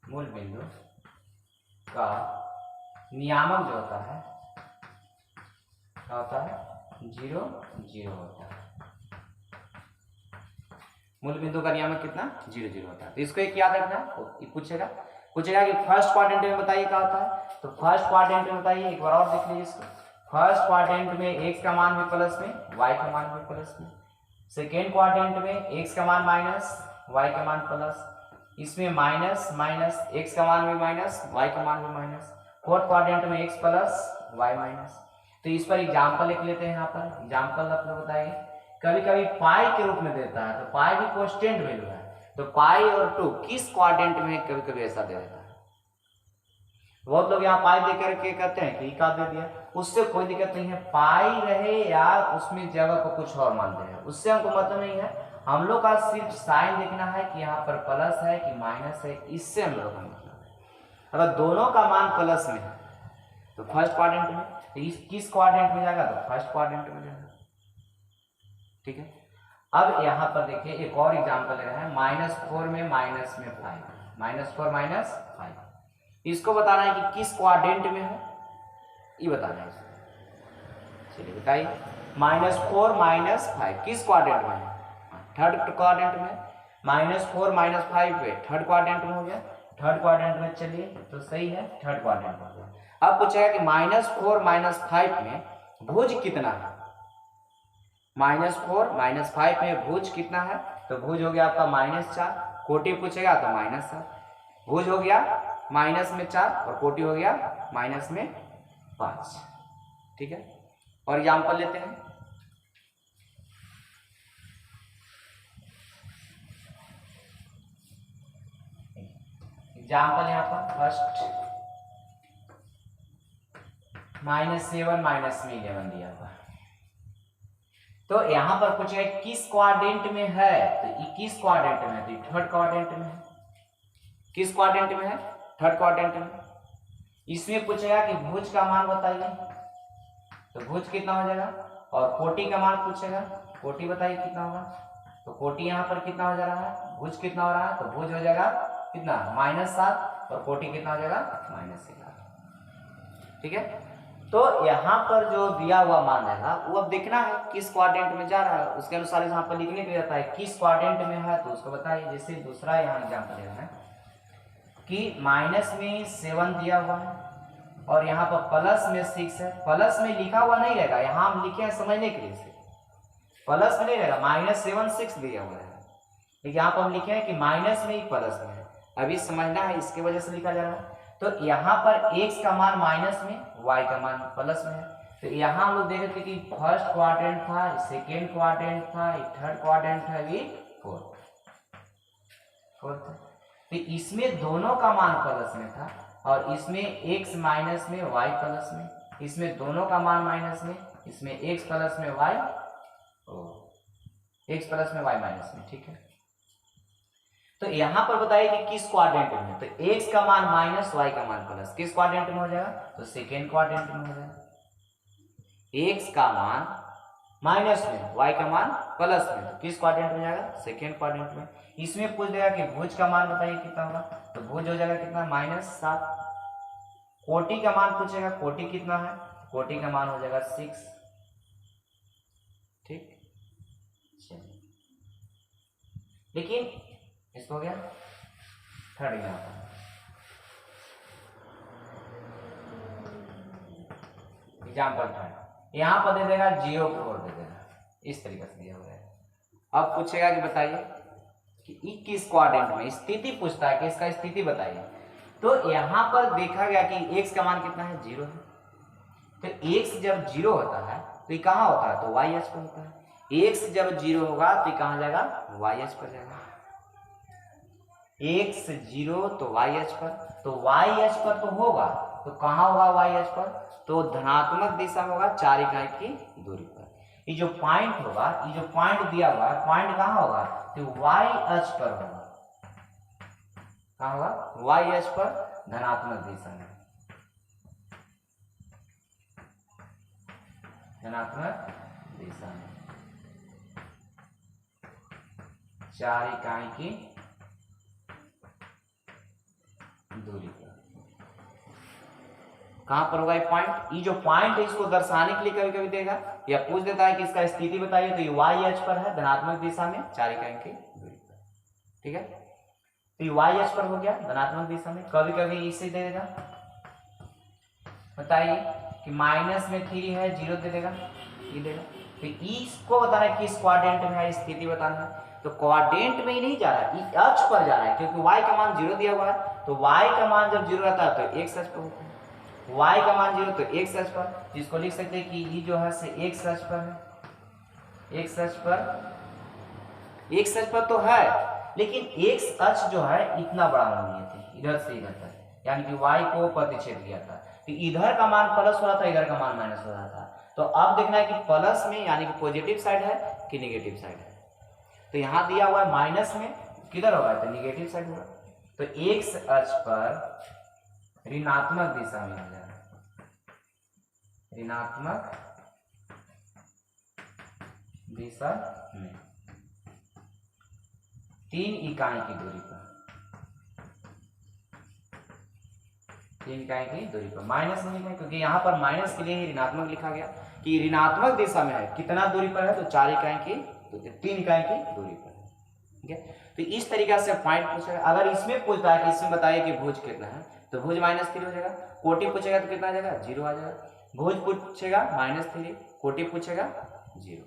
मूल बिंदु का नियामक जो होता है क्या होता है, 0 0 होता है। मूल बिंदु का नियामक कितना, 0 0 होता है। तो इसको एक याद रखना, पूछेगा कि फर्स्ट क्वाड्रेंट में बताइए क्या होता है। तो फर्स्ट क्वाड्रेंट में बताइए, एक बार और देख लीजिए इसको। फर्स्ट क्वाड्रेंट में x का मान भी प्लस में, y का मान भी प्लस में। सेकेंड क्वाड्रेंट में x का मान माइनस, y का मान प्लस। इसमें माइनस माइनस, x का मान भी माइनस, y का मान भी माइनस। फोर्थ क्वाड्रेंट में x प्लस y माइनस। तो इस पर एग्जाम्पल लिख लेते हैं। यहाँ पर एग्जाम्पल आप लोग बताइए। कभी कभी पाई के रूप में देता है तो पाई भी कांस्टेंट वैल्यू है, तो पाई और 2 किस क्वाड्रेंट में कभी कभी ऐसा दे देता है। बहुत लोग यहाँ पाई दे करके कहते हैं कि का दे दिया, उससे कोई दिक्कत नहीं है। पाई रहे या उसमें जगह को कुछ और मान दे, उससे हमको मतलब नहीं है। हम लोग का सिर्फ साइन देखना है कि यहाँ पर प्लस है कि माइनस है, इससे हम लोग का मतलब है। अगर दोनों का मान प्लस में है तो फर्स्ट क्वाड्रेंट में, तो किस क्वाड्रेंट में जाएगा, तो फर्स्ट क्वाड्रेंट में जाएगा। ठीक है। अब यहाँ पर देखिए एक और एग्जाम्पल ले रहे हैं, -4 में माइनस में 5, -4 -5, इसको बताना है कि किस क्वाड्रेंट में है, ये बताना है। चलिए बताइए, -4 -5 किस क्वाड्रेंट में है? थर्ड क्वाड्रेंट में। -4 -5 पे थर्ड क्वाड्रेंट में हो गया, थर्ड क्वाड्रेंट में, चलिए तो सही है, थर्ड क्वाड्रेंट में हो गया। अब पूछेगा कि -4 -5 में भुज कितना है? -4 -5 में भुज कितना है? तो भुज हो गया आपका -4, कोटि पूछेगा तो -7, भुज हो गया -4 और कोटि हो गया -5। ठीक है, और एग्जाम्पल लेते हैं। एग्जाम्पल यहाँ पर फर्स्ट -7 -11 दिया हुआ, तो यहाँ पर पूछेगा किस क्वाड्रेंट में है, तो ये किस क्वाड्रेंट में है? तो थर्ड क्वाड्रेंट में है। किस क्वाड्रेंट में है? थर्ड क्वाड्रेंट में। इसमें पूछेगा कि भुज का मान बताइए, तो भुज कितना हो जाएगा, और कोटि का मान पूछेगा, कोटि बताइए कितना होगा, तो कोटि यहाँ पर कितना हो जा रहा है, भुज कितना हो रहा है, तो भुज हो जाएगा कितना -7 और कोटि कितना हो जाएगा -11। ठीक है, तो यहाँ पर जो दिया हुआ मान है वो अब देखना है किस क्वाड्रेंट में जा रहा है, उसके अनुसार यहाँ पर लिखने के लिए रहता है किस क्वाड्रेंट में है, तो उसको बताइए। जैसे दूसरा यहाँ एग्जाम्पल ले रहे हैं कि -7 दिया हुआ है और यहाँ पर +6 है, प्लस में लिखा हुआ नहीं रहेगा, यहाँ हम लिखे हैं समझने के लिए, प्लस में नहीं रहेगा, -7 6 दिया हुआ है, लेकिन यहाँ पर हम लिखे हैं कि माइनस में ही प्लस में है, अभी समझना है, इसके वजह से लिखा जा रहा है। तो यहाँ पर x का मान माइनस में, y का मान प्लस में है, तो यहाँ हम लोग देख रहे थे कि फर्स्ट क्वाड्रेंट था, सेकेंड क्वाड्रेंट था, थर्ड क्वाड्रेंट था, अभी फोर्थ। तो इसमें दोनों का मान प्लस में था और इसमें x माइनस में, y प्लस में, इसमें दोनों का मान माइनस में, इसमें x प्लस में, y x प्लस में, y माइनस में। ठीक है, तो यहां पर बताइए कि किस क्वाड्रेंट में, तो x का मान माइनस, y का मान प्लस, किस क्वाड्रेंट में हो जाएगा, तो सेकेंड क्वाड्रेंट में हो जाएगा। x का मान माइनस में, y का मान प्लस में, तो किस क्वाड्रेंट में जाएगा, सेकेंड क्वाड्रेंट में। इसमें पूछ देगा कि भुज का मान बताइए कितना होगा, तो भुज हो जाएगा कितना, -7। कोटि का मान पूछेगा, कोटि कितना है, कोटि का मान हो जाएगा 6। ठीक, लेकिन इसको हो गया थर्ड एग्जाम्पल, एग्जाम्पल थर्ड, यहाँ पर दे देगा 0 4 दे देगा, इस तरीके से दिया हुआ है। अब पूछेगा कि बताइए कि किस क्वाड्रेंट में, स्थिति पूछता है कि इसका स्थिति बताइए। तो यहाँ पर देखा गया कि x का मान कितना है, 0 है, तो x जब 0 होता है तो ये कहाँ होता है, तो y अक्ष पर होता है। x जब 0 होगा तो ये कहाँ जाएगा, y अक्ष पर जाएगा। x 0 तो y अक्ष पर, तो y अक्ष पर तो होगा, तो कहाँ होगा y अक्ष पर, तो धनात्मक दिशा में होगा 4 इकाई की दूरी पर। ये जो पॉइंट होगा, ये जो पॉइंट दिया हुआ है, पॉइंट कहाँ होगा, तो y अक्ष पर होगा, कहाँ होगा, y अक्ष पर धनात्मक दिशा में, धनात्मक दिशा में 4 इकाई की दूरी पर। कहां पर होगा ये पॉइंट, ये जो पॉइंट है इसको दर्शाने के लिए कभी कभी देगा या पूछ देता है कि इसका स्थिति बताइए, तो ये y अक्ष पर है, धनात्मक दिशा में 4 इकाई की दूरी पर। ठीक है, तो ये y अक्ष पर हो गया धनात्मक दिशा में, कभी कभी इसे दे देगा, बताइए कि -3 है, 0 दे देगा, ये देगा। तो इसको बताना है किस क्वाड्रेंट में है, स्थिति बताना है, तो क्वाड्रेंट में ही नहीं जा रहा है, इस अक्ष पर जा रहा है, क्योंकि y का मान 0 दिया हुआ है, तो y का मान जब 0 रहता है तो x अक्ष पर होता है, y का मान 0 तो x अक्ष पर, जिसको लिख सकते हैं कि ये जो है से x अक्ष पर है, x अक्ष पर, x अक्ष पर तो है, लेकिन x अक्ष जो है इतना बड़ा मान लिए थे, इधर से इधर तक, यानी कि y को प्रतिच्छेद किया था, तो इधर का मान प्लस हो रहा था, इधर का मान माइनस हो रहा था। तो अब देखना है कि प्लस में यानी कि पॉजिटिव साइड है कि नेगेटिव साइड है, तो यहाँ दिया हुआ है माइनस में, किधर होगा, तो नेगेटिव साइड होगा, तो x अक्ष पर ऋणात्मक दिशा में हो जाएगा, ऋणात्मक दिशा में। 3 इकाई की दूरी पर, 3 इकाई की दूरी पर। माइनस नहीं लिखा क्योंकि यहाँ पर माइनस के लिए ही ऋणात्मक लिखा गया कि ऋणात्मक दिशा में है, कितना दूरी पर है, तो 4 इकाई की, तो 3 इकाई की दूरी पर है। ठीक है, तो इस तरीका से पॉइंट पूछेगा। अगर इसमें पूछता है कि इसमें बताइए कि भुज कितना है, तो भुज -3 हो जाएगा। कोटि पूछेगा तो कितना आ जाएगा, 0 आ जाएगा। भुज पूछेगा -3, कोटि पूछेगा 0।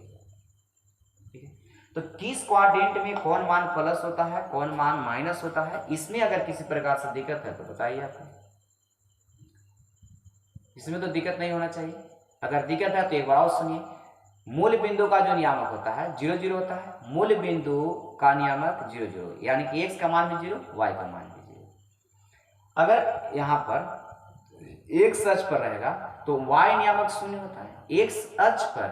ठीक है, तो किस क्वाड्रेंट में कौन मान प्लस होता है, कौन मान माइनस होता है, इसमें अगर किसी प्रकार से दिक्कत है तो बताइए आप। इसमें तो दिक्कत नहीं होना चाहिए। अगर दिक्कत है तो एक बार और सुनिए। मूल बिंदु का जो नियामक होता है 0 0 होता है। मूल बिंदु का नियामक 0 0, यानी कि x का मान भी 0, y का मान भी 0। अगर यहाँ पर x अक्ष पर रहेगा तो y नियामक 0 होता है। x अक्ष पर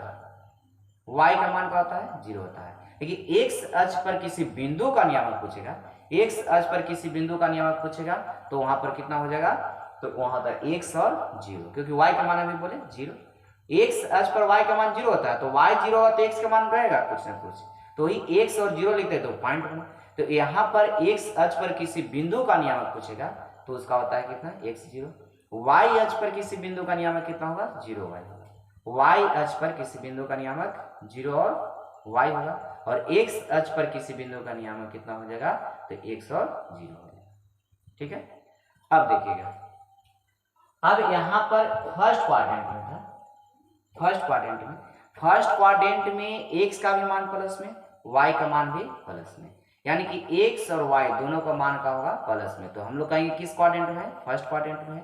y का मान क्या होता है, 0 होता है। लेकिन x अक्ष पर किसी बिंदु का नियामक पूछेगा, x अक्ष पर किसी बिंदु का नियामक पूछेगा तो वहां पर कितना हो जाएगा, तो वहां होता है x और 0, क्योंकि y का मान अभी बोले 0। x अक्ष पर y का मान 0 होता है, तो y 0 होगा तो x का मान रहेगा कुछ ना कुछ, तो ही x और 0 लिखते हैं तो पॉइंट बना। तो यहाँ पर x अक्ष पर किसी बिंदु का नियामक पूछेगा तो उसका होता है कितना, x 0। y अक्ष पर किसी बिंदु का नियामक कितना होगा, 0 y। y अक्ष पर किसी बिंदु का नियामक 0 और y होगा, और x अक्ष पर किसी बिंदु का नियामक कितना हो जाएगा, तो x और 0 हो जाएगा। ठीक है, अब देखिएगा, अब यहाँ पर फर्स्ट क्वाड्रेंट में था, फर्स्ट क्वाड्रेंट में x का भी मान प्लस में, y का मान भी प्लस में, यानी कि x और y दोनों का मान का होगा प्लस में। तो हम लोग कहेंगे किस क्वाड्रेंट में है, फर्स्ट क्वाड्रेंट में है।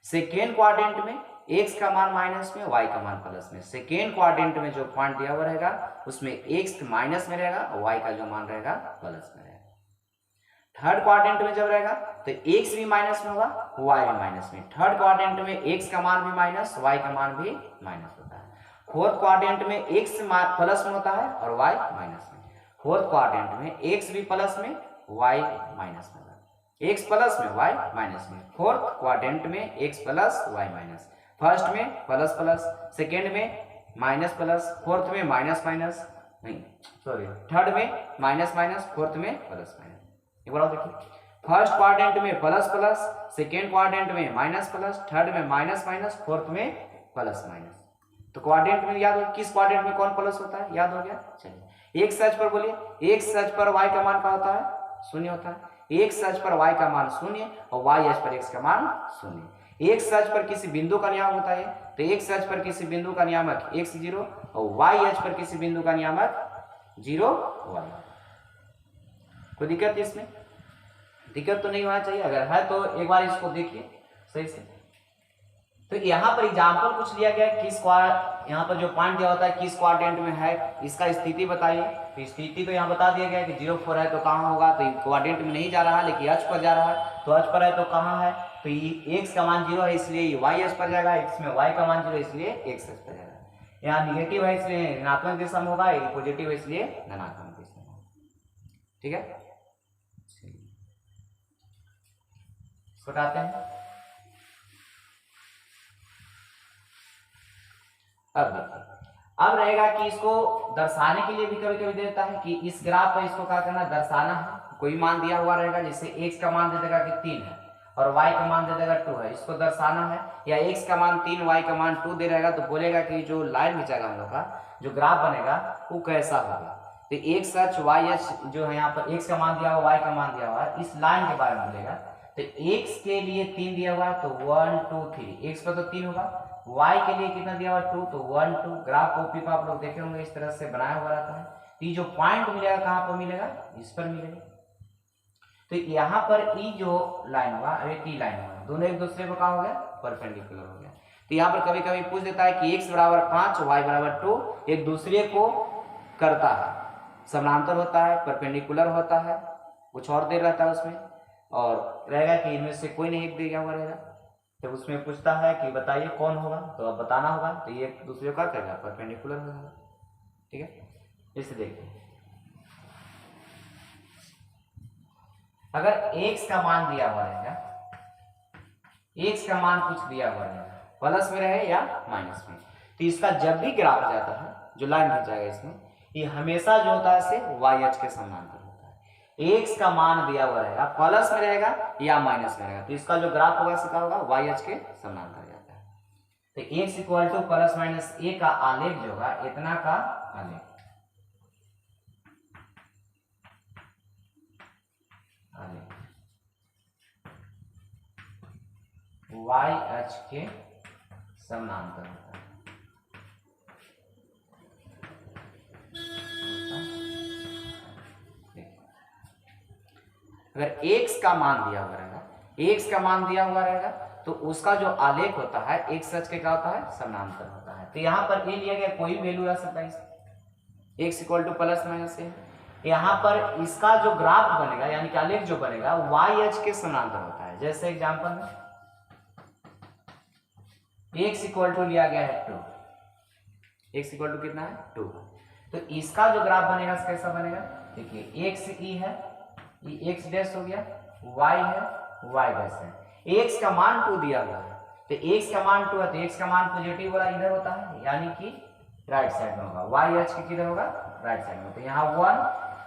सेकेंड क्वाड्रेंट में x का मान माइनस में, y का मान प्लस में। सेकेंड क्वाड्रेंट में जो पॉइंट दिया हुआ रहेगा उसमें x माइनस में रहेगा और y का जो मान रहेगा प्लस में रहेगा। थर्ड क्वाड्रेंट में जब रहेगा तो x भी माइनस में होगा, y भी माइनस में। थर्ड क्वाड्रेंट में x का मान भी माइनस, y का मान भी माइनस होता है। फोर्थ क्वाड्रेंट में x प्लस में होता है और y माइनस में। फोर्थ क्वाड्रेंट में x भी प्लस में, y माइनस में होगा, x प्लस में y माइनस में। फोर्थ क्वाड्रेंट में x plus y minus, first में प्लस प्लस, सेकेंड में माइनस प्लस, फोर्थ में माइनस माइनस, नहीं सॉरी, थर्ड में माइनस माइनस, फोर्थ में प्लस माइनस। एक बार देखिए, फर्स्ट क्वाड्रेंट में प्लस प्लस, सेकेंड क्वाड्रेंट में माइनस प्लस, थर्ड में माइनस माइनस, फोर्थ में प्लस माइनस। तो क्वाड्रेंट में याद हो, किस क्वाड्रेंट में कौन प्लस होता है, याद हो गया। चलिए एक सच पर बोलिए, एक सच पर y का मान क्या होता है, 0 होता है। एक सच पर y का मान 0 और y अक्ष पर x का मान 0। एक सच पर किसी बिंदु का नियामक होता है, तो एक सच पर किसी बिंदु का नियामक x 0 और y अक्ष पर किसी बिंदु का नियामक 0 y। कोई दिक्कत इसमें, दिक्कत तो नहीं होना चाहिए। अगर है तो एक बार इसको देखिए सही से। तो यहाँ पर एग्जाम्पल कुछ लिया गया, किस यहाँ पर जो पॉइंट दिया होता है किस क्वाड्रेंट में है, इसका स्थिति बताइए। तो स्थिति तो यहाँ बता दिया गया कि 0 4 है तो कहाँ होगा, तो क्वाड्रेंट में नहीं जा रहा है लेकिन अक्ष पर जा रहा है, तो अक्ष पर है तो कहाँ है, तो ये x का मान 0 है इसलिए ये y अक्ष पर जाएगा, x में y का मान 0 इसलिए x अक्ष पर जाएगा। यहाँ निगेटिव है इसलिए ऋणात्मक दिशा में होगा, पॉजिटिव है इसलिए धनात्मक दिशा में होगा। ठीक है, बताते हैं। अब देखिए, अब रहेगा कि इसको दर्शाने के लिए भी कभी कभी देता है कि इस ग्राफ पर इसको क्या करना, दर्शाना है। कोई मान दिया हुआ रहेगा, जैसे x का मान दे देगा कि 3 है और y का मान दे देगा 2 है, इसको दर्शाना है। या x का मान 3 y का मान 2 दे रहेगा तो बोलेगा कि जो लाइन खींचेगा हम लोग का जो ग्राफ बनेगा वो कैसा होगा। तो x अक्ष y अक्ष जो है यहाँ पर x का मान दिया हुआ, y का मान दिया हुआ है, इस लाइन के बारे में बोलेगा। तो x के लिए 3 दिया हुआ है तो 1 2 3, x पर तो 3 होगा, y के लिए कितना दिया हुआ 2 तो 1 2। ग्राफ कॉपी पर आप लोग देखे होंगे इस तरह से बनाया हुआ रहता है। तो ये जो पॉइंट मिलेगा कहाँ पर मिलेगा, इस पर मिलेगा। तो यहाँ पर ई जो लाइन होगा और एक ई लाइन होगा, दोनों एक दूसरे को कहाँ हो गया, परपेंडिकुलर हो गया। तो यहाँ पर कभी कभी पूछ देता है कि x बराबर 5 y बराबर 2 एक दूसरे को करता है, समानांतर होता है, परपेंडिकुलर होता है, कुछ और देर रहता है उसमें, और रहेगा कि इनमें से कोई नहीं एक दिया हुआ रहेगा। तो उसमें पूछता है कि बताइए कौन होगा, तो अब बताना होगा। तो ये एक दूसरे को क्या करेगा, परपेंडिकुलर होगा। ठीक है, इसे देखिए, अगर x का मान दिया हुआ रहेगा, x का मान कुछ दिया हुआ रहेगा, प्लस में रहे या माइनस में, तो इसका जब भी ग्राफ जाता है जो लाइन खींचा जाएगा इसमें, ये हमेशा जो होता है से y अक्ष के समानांतर होता है। एक्स का मान दिया हुआ रहेगा, प्लस में रहेगा या माइनस में रहेगा, तो इसका जो ग्राफ होगा इसका होगा वाई अक्ष के समानांतर जाता है। तो x equal to plus minus a का आलेख जो होगा इतना का आलेख वाई अक्ष के समानांतर होता है। अगर x का मान दिया हुआ रहेगा, x का मान दिया हुआ रहेगा तो उसका जो आलेख होता है x अक्ष के क्या होता है, समानांतर होता है। तो यहाँ पर a लिया गया, कोई वैल्यू आ सकता है इसका, x equal to plus minus a. यहाँ पर इसका जो ग्राफ बनेगा यानी कि आलेख जो बनेगा y अक्ष के समानांतर होता है। जैसे एग्जांपल में x इक्वल टू लिया गया है 2, x इक्वल टू कितना है 2, तो इसका जो ग्राफ बनेगा कैसा बनेगा, देखिए x e है, ये x डैश हो गया, y है, y डैश है, x का मान 2 दिया हुआ है, तो x का मान 2 है तो x का मान पॉजिटिव वाला इधर होता है यानी कि राइट साइड में होगा, y अक्ष के किधर होगा, राइट साइड में। तो यहाँ 1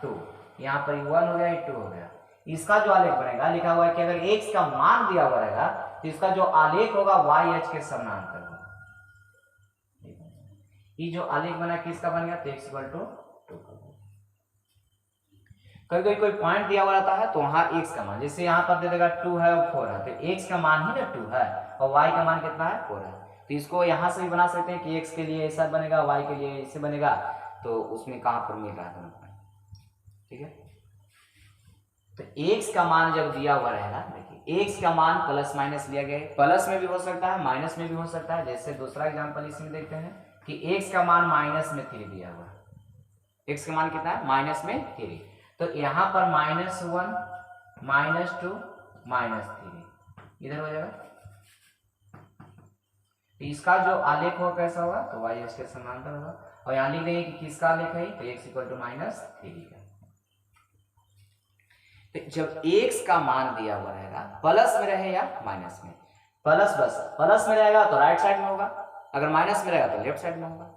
2, यहाँ पर 1 हो गया, 2 हो गया। इसका जो आलेख बनेगा लिखा हुआ है कि अगर x का मान दिया हुआ रहेगा तो इसका जो आलेख होगा y अक्ष के समानांतर होगा। ये जो आलेख बना किसका बन गया, तो x इक्वल टू 2 का। कभी कोई पॉइंट दिया हुआ रहता है तो वहां x का मान, जैसे यहाँ पर दे देगा 2 है और 4 है, तो x का मान ही ना 2 है और y का मान कितना है 4 है। तो इसको यहाँ से भी बना सकते हैं कि x के लिए ऐसा बनेगा, y के लिए ऐसे बनेगा, तो उसमें कहाँ पर मिल रहा है दोनों पॉइंट, ठीक है। तो x का मान जब दिया हुआ रहेगा, देखिए x का मान प्लस माइनस लिया गया है, प्लस में भी हो सकता है माइनस में भी हो सकता है। जैसे दूसरा एग्जांपल इसमें देखते हैं कि x का मान माइनस में 3 दिया हुआ है, x का मान कितना है माइनस में 3, तो यहाँ पर -1 -2 -3 इधर हो जाएगा। तो इसका जो आलेख होगा कैसा होगा, तो y अक्ष के समानांतर होगा। और यहाँ लिख देंगे कि किसका आलेख है, तो x इक्वल टू -3 का। तो जब x का मान दिया हुआ रहेगा, प्लस में रहे या माइनस में, प्लस बस प्लस में रहेगा तो राइट साइड में होगा, अगर माइनस में रहेगा तो लेफ्ट साइड में होगा।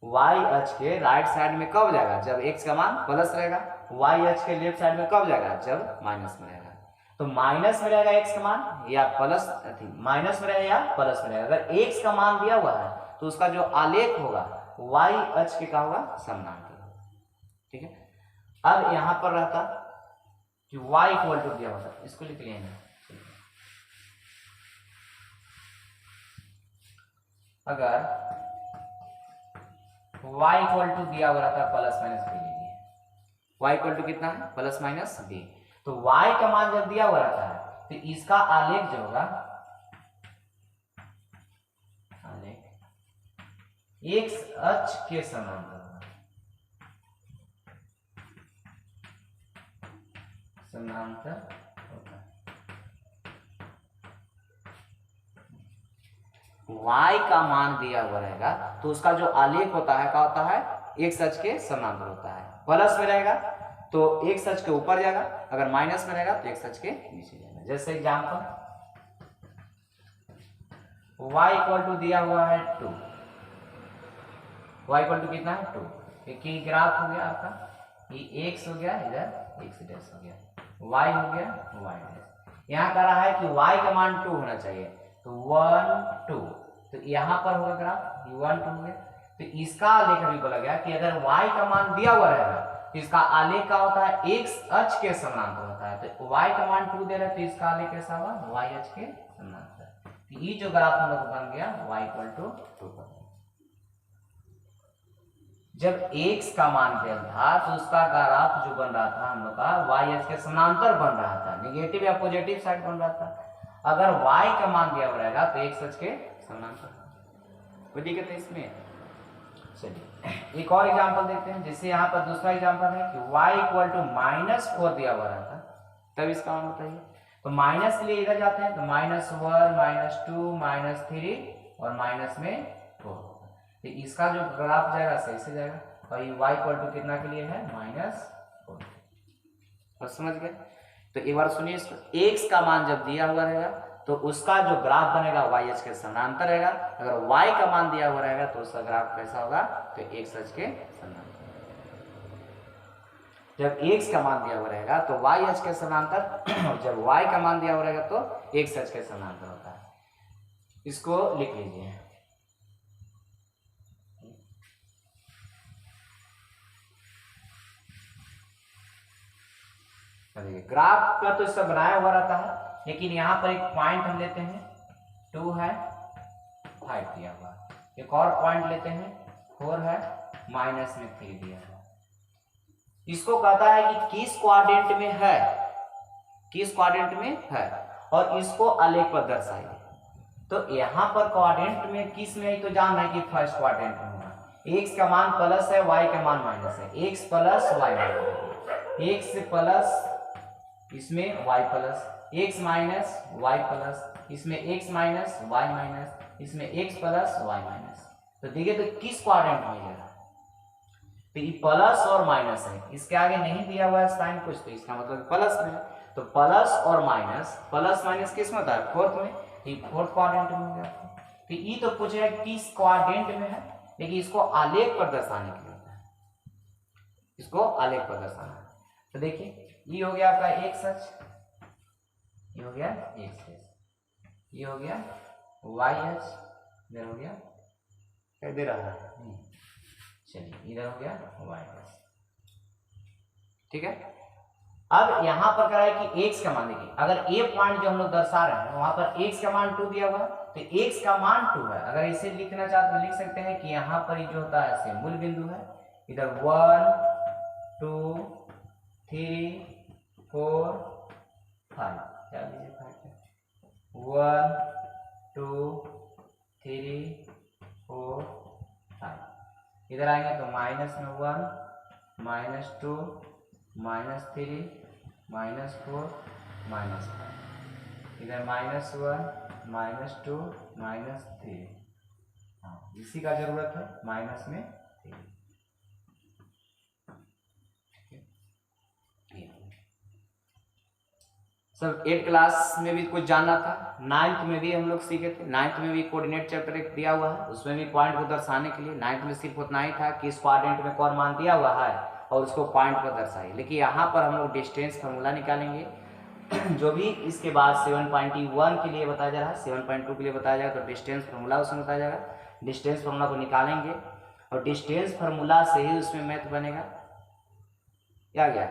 y अक्ष के राइट साइड में कब जाएगा, जब x का मान प्लस रहेगा, y अक्ष के लेफ्ट साइड में कब जाएगा, जब माइनस में रहेगा। तो माइनस में रहेगा x का मान या प्लस, माइनस में रहेगा या प्लस में रहेगा। अगर x का मान दिया हुआ है तो उसका जो आलेख होगा y अक्ष के क्या होगा, समानांतर, ठीक है। अब यहां पर रहता कि y इक्वल टू दिया होता, इसको लिख लिया है। अगर y इक्वल टू दिया हुआ रहता प्लस माइनस बी, लीजिए y इक्वल टू कितना है, प्लस माइनस बी, तो y का मान जब दिया हुआ रहता है तो इसका आलेख जो होगा, आलेख x अक्ष के समानांतर होगा, समानांतर होता है। y का मान दिया हुआ रहेगा तो उसका जो आलेख होता है क्या होता है, x अक्ष के समानांतर होता है। प्लस में रहेगा तो x अक्ष के ऊपर जाएगा, अगर माइनस में रहेगा तो x अक्ष के नीचे जाएगा। जैसे एग्जांपल y इक्वल टू दिया हुआ है 2, y इक्वल टू कितना है 2, एक ही ग्राफ हो गया आपका, ये x हो गया, इधर x डैश हो गया, y हो गया y डैश। यहाँ कह रहा है कि y का मान 2 होना चाहिए, तो 1 2, तो यहाँ पर होगा ग्राफ 1 2 हो गया। तो इसका आलेख अभी बोला गया कि अगर y का मान दिया हुआ रहेगा तो इसका आलेख का होता है x अक्ष के समानांतर होता है। तो y का मान 2 दे रहे तो इसका आलेख कैसा होगा, y अक्ष के समानांतर। तो ये जो ग्राफ हम लोग बन गया y इक्वल टू 2 पर। जब x का मान दिया था तो उसका ग्राफ जो बन रहा था हम लोग का y अक्ष के समानांतर बन रहा था, निगेटिव या पॉजिटिव साइड बन रहा था। अगर y का मान दिया हुआ रहेगा तो x अक्ष के समानांतर, कोई दिक्कत है इसमें। चलिए एक और एग्जांपल देखते हैं। जैसे यहाँ पर दूसरा एग्जांपल है कि y इक्वल टू -4 दिया हुआ रहता, तब इसका मान बताइए। तो माइनस के लिए इधर जाते हैं तो -1 -2 -3 और माइनस में 4, तो इसका जो ग्राफ जाएगा सही से जाएगा। और ये y इक्वल टू कितना के लिए है, -4, और समझ गए। तो एक बार सुनिए इसको, x का मान जब दिया हुआ रहेगा तो उसका जो ग्राफ बनेगा y अक्ष के समानांतर रहेगा। अगर y का मान दिया हुआ रहेगा तो उसका ग्राफ कैसा होगा, तो x अक्ष के समानांतर। जब x का मान दिया हुआ रहेगा तो y h के समानांतर, और जब y का मान दिया हुआ रहेगा तो x h के समानांतर होता है। इसको लिख लीजिए। ग्राफ का तो सब बनाया हुआ रहता है, लेकिन यहाँ पर एक पॉइंट हम लेते हैं 2 है 5 दिया हुआ, एक और पॉइंट लेते हैं 4 है माइनस में 3 दिया हुआ। इसको कहता है कि किस क्वाड्रेंट में है, किस क्वाड्रेंट में है, और इसको आलेख पर दर्शाइए। तो यहाँ पर क्वाड्रेंट में किस में तो जान रहे हैं कि फर्स्ट क्वाड्रेंट में होगा। x का मान प्लस है, y का मान माइनस है, x plus y minus, x plus इसमें y plus, x minus y plus, इसमें x माइनस y माइनस, इसमें x प्लस y माइनस। तो देखिए तो किस क्वाड्रेंट में है, तो ये प्लस और माइनस है, इसके आगे नहीं दिया हुआ है साइन कुछ, तो इसका मतलब प्लस में है। तो प्लस और माइनस, प्लस माइनस किस में होता है, फोर्थ में, तो फोर्थ क्वाड्रेंट में हो गया। तो ये तो पूछ रहा है किस क्वाड्रेंट में है, लेकिन इसको आलेख पर दर्शाने के लिए होता है, इसको आलेख पर दर्शाना है। तो देखिए ये हो गया आपका x सच, ये हो गया x सच, ये हो गया y h, इधर हो गया क्या दे रहा है, चलिए इधर हो गया y h, ठीक है। अब यहाँ पर कह रहा है कि x का मान, देखिए अगर a पॉइंट जो हम लोग दर्शा रहे हैं वहां पर x का मान 2 दिया हुआ है, तो x का मान 2 है। अगर इसे लिखना चाहते तो लिख सकते हैं कि यहाँ पर जो होता है ऐसे मूल बिंदु है, इधर 1 2 3 4 5, क्या लीजिए 1 2 3 4 5, इधर आएंगे तो माइनस में 1 माइनस 2 माइनस 3 माइनस 4 माइनस 5, इधर माइनस 1 माइनस 2 माइनस 3, हाँ इसी का जरूरत है माइनस में 3। सब 8 क्लास में भी कुछ जानना था, 9th में भी हम लोग सीखे थे, 9th में भी कोऑर्डिनेट चैप्टर एक दिया हुआ है, उसमें भी पॉइंट को दर्शाने के लिए 9th में सिर्फ उतना ही था कि इस क्वाड्रेंट में कौन मान दिया हुआ है और उसको पॉइंट पर दर्शाइए। लेकिन यहाँ पर हम लोग डिस्टेंस फार्मूला निकालेंगे जो भी इसके बाद 7.1 के लिए बताया जा रहा है, 7.2 के लिए बताया जाएगा, तो डिस्टेंस फार्मूला उसमें बताया जाएगा। डिस्टेंस फार्मूला को निकालेंगे और डिस्टेंस फार्मूला से ही उसमें मैथ बनेगा, क्या गया,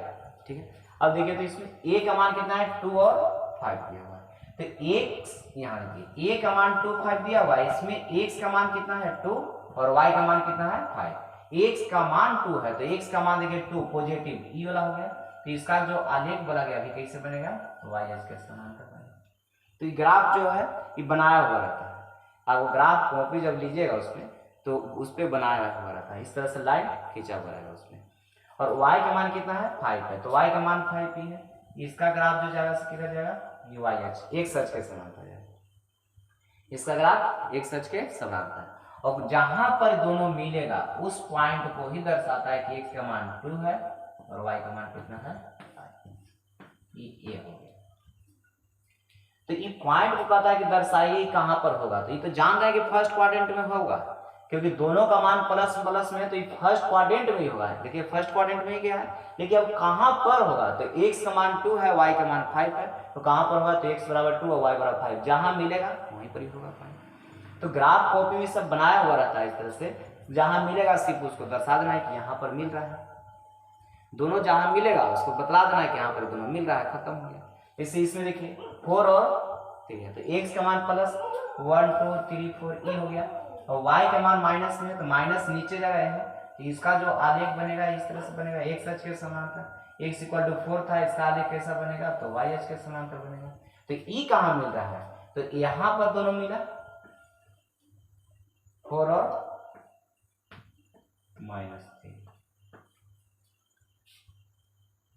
ठीक है। अब देखिए तो इसमें a का मान कितना है 2 और 5 दिया हुआ है, तो x यहाँ देखिए a का मान 2 5 दिया हुआ है, इसमें x का मान कितना है 2 और y का मान कितना है 5। x का मान 2 है तो x का मान देखिए 2 पॉजिटिव ई वाला हो गया, तो इसका जो आलेख बोला गया अभी कैसे बनेगा, y h के समानांतर बनेगा। तो ये ग्राफ जो है ये बनाया हुआ रहता है, आप ग्राफ कॉपी जब लीजिएगा उसमें तो उस पर बनाया हुआ रहता है, इस तरह से लाइन खींचा हुआ रहेगा उसमें। और y का मान कितना है 5 है, तो y का मान 5 ही है, इसका ग्राफ जो जाएगा किधर जाएगा, ये y h एक सच के समानांतर जाएगा, इसका ग्राफ एक सच के समानांतर है। और जहां पर दोनों मिलेगा उस पॉइंट को ही दर्शाता है कि x का मान 2 है और y का मान कितना है 5, ये हो गया। तो ये पॉइंट को कहता है कि दर्शाइए कहां पर होगा, तो ये तो जान रहे हैं कि फर्स्ट क्वाड्रेंट में होगा, क्योंकि दोनों का मान प्लस प्लस में है तो ये फर्स्ट क्वाड्रेंट में ही होगा। देखिए फर्स्ट क्वाड्रेंट में ही गया है, लेकिन अब कहां पर होगा, तो x का मान 2 है y का मान 5 है, तो कहां पर होगा, तो x बराबर 2 और y बराबर 5, जहां मिलेगा वहीं पर ही होगा पॉइंट। तो ग्राफ कॉपी में सब बनाया हुआ रहता है इस तरह से, जहां मिलेगा सिर्फ उसको दर्शा देना है कि यहाँ पर मिल रहा है, दोनों जहां मिलेगा उसको बतला देना है कि यहाँ पर दोनों मिल रहा है, खत्म हो गया। इसे इसमें देखिए 4 और 3 है, तो x का मान प्लस 1 2 3 4 ये हो गया, और y का मान माइनस में है तो माइनस नीचे जा रहे हैं, तो इसका जो आलेख बनेगा इस तरह से बनेगा, x h के समानांतर, x = 4 था, इसका आलेख कैसा बनेगा, तो y h के समानांतर बनेगा। तो e कहाँ मिल रहा है, तो यहाँ पर दोनों मिला 4 और -3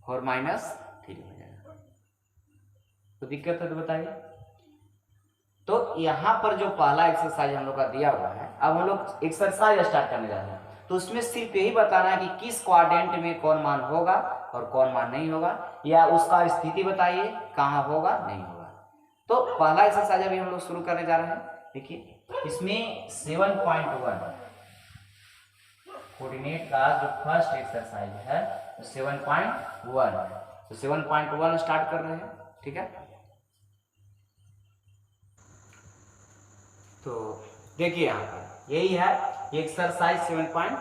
और -3 हो जाएगा, तो दिक्कत है तो बताइए। तो यहाँ पर जो पहला एक्सरसाइज हम लोग का दिया हुआ है, अब हम लोग एक्सरसाइज स्टार्ट करने जा रहे हैं, तो उसमें सिर्फ यही बताना है कि किस क्वाड्रेंट में कौन मान होगा और कौन मान नहीं होगा, या उसका स्थिति बताइए कहाँ होगा नहीं होगा। तो पहला एक्सरसाइज अभी हम लोग शुरू करने जा रहे हैं। देखिए इसमें 7.1 कोऑर्डिनेट का जो फर्स्ट एक्सरसाइज है 7.1 है। तो 7.1 स्टार्ट कर रहे हैं, ठीक है। तो देखिए यहाँ पर यही है एक्सरसाइज 7.1।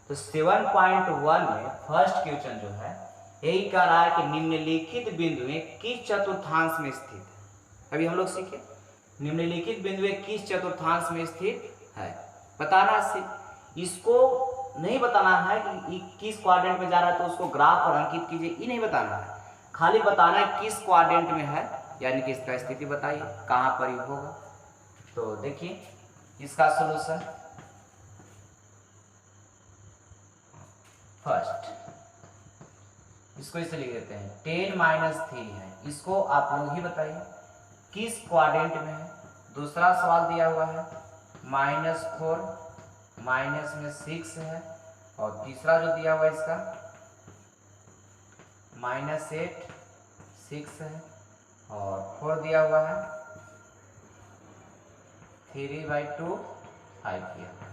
तो 7.1 में फर्स्ट क्वेश्चन जो है यही कह रहा है कि निम्नलिखित बिंदुएं किस चतुर्थांश में स्थित है। अभी हम लोग सीखे निम्नलिखित बिंदुएं किस चतुर्थांश में स्थित है, बताना है। इसको नहीं बताना है कि किस क्वाड्रेंट में जा रहा है, तो उसको ग्राफ पर अंकित कीजिए, ये नहीं बताना है। खाली बताना है किस क्वाड्रेंट में है, यानी कि इसका स्थिति बताइए कहाँ पर ये होगा। तो देखिए इसका सॉल्यूशन फर्स्ट, इसको इसे लिख देते हैं 10-3 है। इसको आप लोग ही बताइए किस क्वाड्रेंट में है। दूसरा सवाल दिया हुआ है -4 माइनस में 6 है, और तीसरा जो दिया हुआ है इसका -8 6 है, और 4 दिया हुआ है 3/2 5 दिया हुआ है,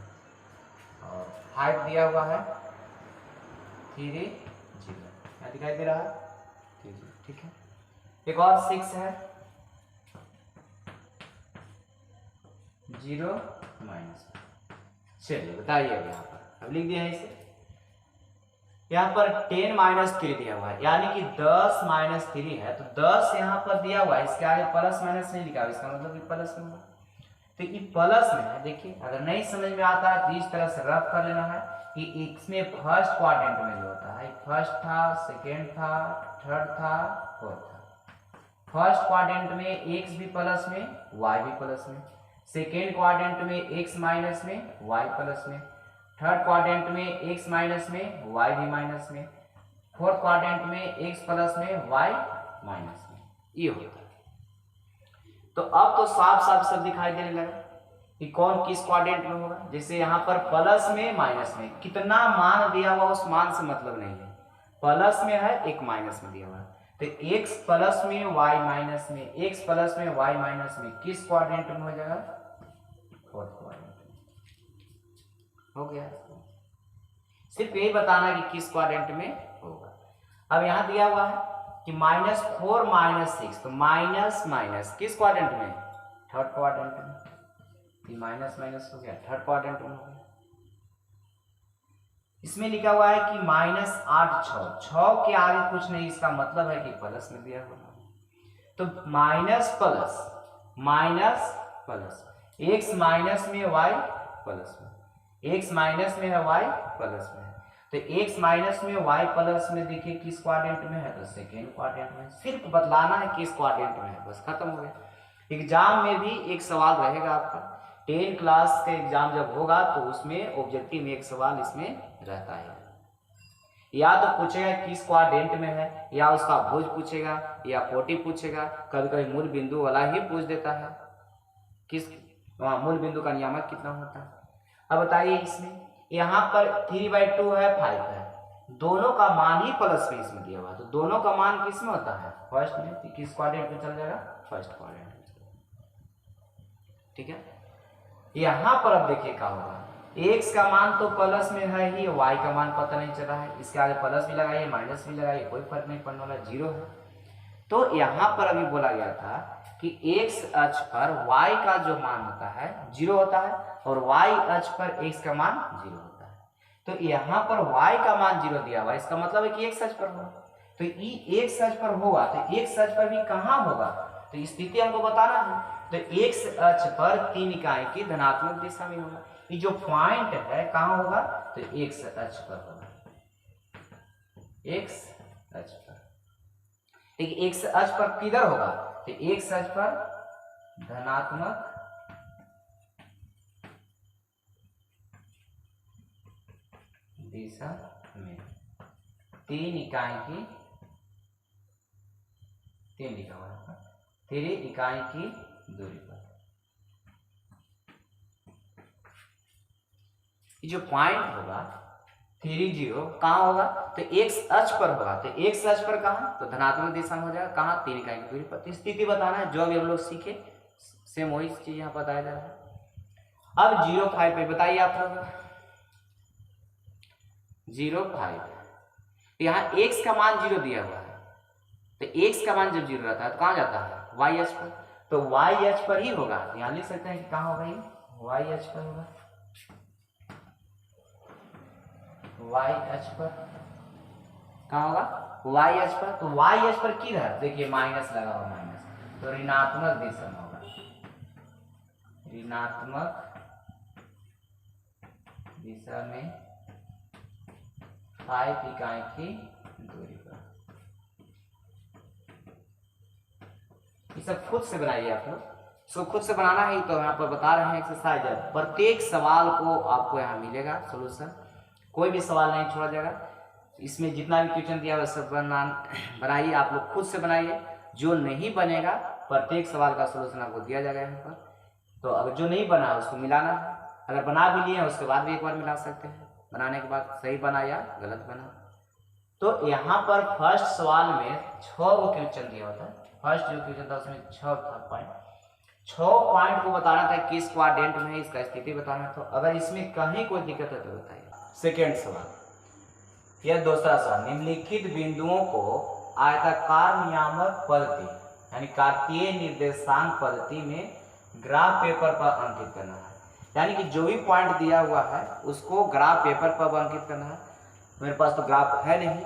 और 5 दिया हुआ है 3 0। क्या दिखाई दे रहा है 3 0, ठीक है। एक और 6 है 0 माइनस। चलिए बताइए यहाँ पर, अब लिख दिया है इसे। यहाँ पर 10-3 दिया हुआ है, यानी कि 10-3 है, तो 10 यहाँ पर दिया हुआ है, इसके आगे प्लस माइनस नहीं लिखा, इसका मतलब कि प्लस में होगा। तो ये प्लस में है। देखिए अगर नहीं समझ में आता है तो इस तरह से रफ कर लेना है कि इसमें फर्स्ट क्वाड्रेंट में जो होता है फर्स्ट था, सेकेंड था, थर्ड था, फोर्थ था। फर्स्ट क्वाड्रेंट में एक्स भी प्लस में वाई भी प्लस में, सेकेंड क्वाड्रेंट में एक्स माइनस में वाई प्लस में, थर्ड क्वाड्रेंट में एक्स माइनस में वाई भी माइनस में, फोर्थ क्वाड्रेंट में एक्स प्लस में वाई माइनस में, ये होता है। तो अब तो साफ साफ सब दिखाई देने लगा कि कौन किस क्वाड्रेंट में होगा। जैसे यहाँ पर प्लस में माइनस में कितना मान दिया हुआ उस मान से मतलब नहीं है, प्लस में है एक माइनस में दिया हुआ है, तो x प्लस में y माइनस में, x प्लस में y माइनस में किस क्वाड्रेंट में हो जाएगा, फोर्थ क्वाड्रेंट हो गया। सिर्फ यही बताना कि किस क्वाड्रेंट में होगा। अब यहाँ दिया हुआ है कि -4 -6, तो माइनस माइनस किस क्वाड्रेंट में, थर्ड क्वाड्रेंट में, माइनस माइनस हो गया थर्ड क्वाड्रेंट में हो गया। इसमें लिखा हुआ है कि -8 6 के आगे कुछ नहीं, इसका मतलब है कि प्लस में दिया हुआ। तो minus plus minus plus, x minus में वाई प्लस में, एक्स माइनस में है वाई प्लस में, तो एक्स माइनस में वाई प्लस में देखिए किस क्वाड्रेंट में है, तो सेकेंड क्वाड्रेंट में। सिर्फ बतलाना है किस क्वाड्रेंट में है, बस खत्म हो गया। एग्जाम में भी एक सवाल रहेगा आपका, 10 क्लास का एग्जाम जब होगा तो उसमें ऑब्जेक्टिव में एक सवाल इसमें रहता है, या तो पूछेगा किस क्वाड्रेंट में है, या उसका भुज पूछेगा, या कोटि पूछेगा, कभी कभी मूल बिंदु वाला ही पूछ देता है किस मूल बिंदु का नियामक कितना होता है। अब बताइए इसमें यहाँ पर 3/2 है 5 है, दोनों का मान ही प्लस में इसमें दिया हुआ, तो दोनों का मान किस में होता है, फर्स्ट में, तो किस क्वाड्रेंट में चल जाएगा, फर्स्ट क्वाड्रेंट में, ठीक है। यहाँ पर अब देखिए क्या होगा, x का मान तो प्लस में है ही, y का मान पता नहीं चला है, इसके आगे प्लस भी लगाइए माइनस भी लगाइए, कोई फर्क नहीं पड़ने वाला, 0 है। तो यहाँ पर अभी बोला गया था कि x अक्ष पर y का जो मान होता है 0 होता है, और y अक्ष पर x का मान 0 होता है। तो यहाँ पर y का मान 0 दिया हुआ, इसका मतलब है कि x अक्ष पर होगा, तो ये x अक्ष पर होगा, तो x अक्ष पर भी कहाँ होगा, तो स्थिति हमको बताना है। तो x अक्ष पर 3 इकाई की धनात्मक दिशा में होगा। ये जो पॉइंट है कहाँ होगा, तो x अक्ष पर होगा, x अक्ष पर। देखिए x अक्ष पर किधर होगा, तो x अक्ष पर धनात्मक दिशा में 3 इकाई की, 3 लिखा हुआ है, 3 इकाई की दूरी पर। जो पॉइंट होगा 30 कहाँ होगा, तो x अक्ष पर होगा, तो x अक्ष पर कहाँ, तो धनात्मक दिशा में हो जाएगा, कहाँ, 3 इकाई की दूरी पर। स्थिति बताना है, जो अभी हम लोग सीखे सेम वही चीज यहाँ बताया जा रहा है। अब 0 5 पे बताइए आप लोग, 0.5। यहाँ x का मान 0 दिया हुआ है, तो x का मान जब 0 रहता है तो कहाँ जाता है, y अक्ष पर, तो y अक्ष पर ही होगा। यहाँ लिख सकते हैं कि कहाँ होगा, ये y अक्ष पर होगा, y अक्ष पर कहाँ होगा, y अक्ष पर। तो y अक्ष पर किधर, देखिए माइनस लगा हुआ, माइनस, तो ऋणात्मक दिशा में होगा, ऋणात्मक दिशा में 5 इकाई की दूरी पर। ये सब खुद से बनाइए आप लोग, इसको खुद से बनाना है। तो यहाँ पर बता रहे हैं एक्सरसाइज, प्रत्येक सवाल को आपको यहाँ मिलेगा सोल्यूशन, कोई भी सवाल नहीं छोड़ा जाएगा। इसमें जितना भी क्वेश्चन दिया हुआ सब बनाइए, आप लोग खुद से बनाइए। जो नहीं बनेगा प्रत्येक सवाल का सोल्यूशन आपको दिया जाएगा यहाँ पर। तो अगर जो नहीं बना उसको मिलाना है, अगर बना भी लिए उसके बाद भी एक बार मिला सकते हैं, बनाने के बाद सही बना या गलत बना। तो यहाँ पर फर्स्ट सवाल में 6 गो क्वेश्चन दिया होता है। फर्स्ट जो क्वेश्चन था उसमें 6 पॉइंट को बताना था, किस क्वाड्रेंट में है, इसका स्थिति बताना। तो अगर इसमें कहीं कोई दिक्कत है तो बताइए। सेकेंड सवाल, यह दूसरा सवाल, निम्नलिखित बिंदुओं को आयताकार नियामक पद्धति यानी कार्तीय निर्देशांक पद्धति में ग्राफ पेपर पर अंकित करना है। यानी कि जो भी पॉइंट दिया हुआ है उसको ग्राफ पेपर पर अंकित करना है। मेरे पास तो ग्राफ है नहीं,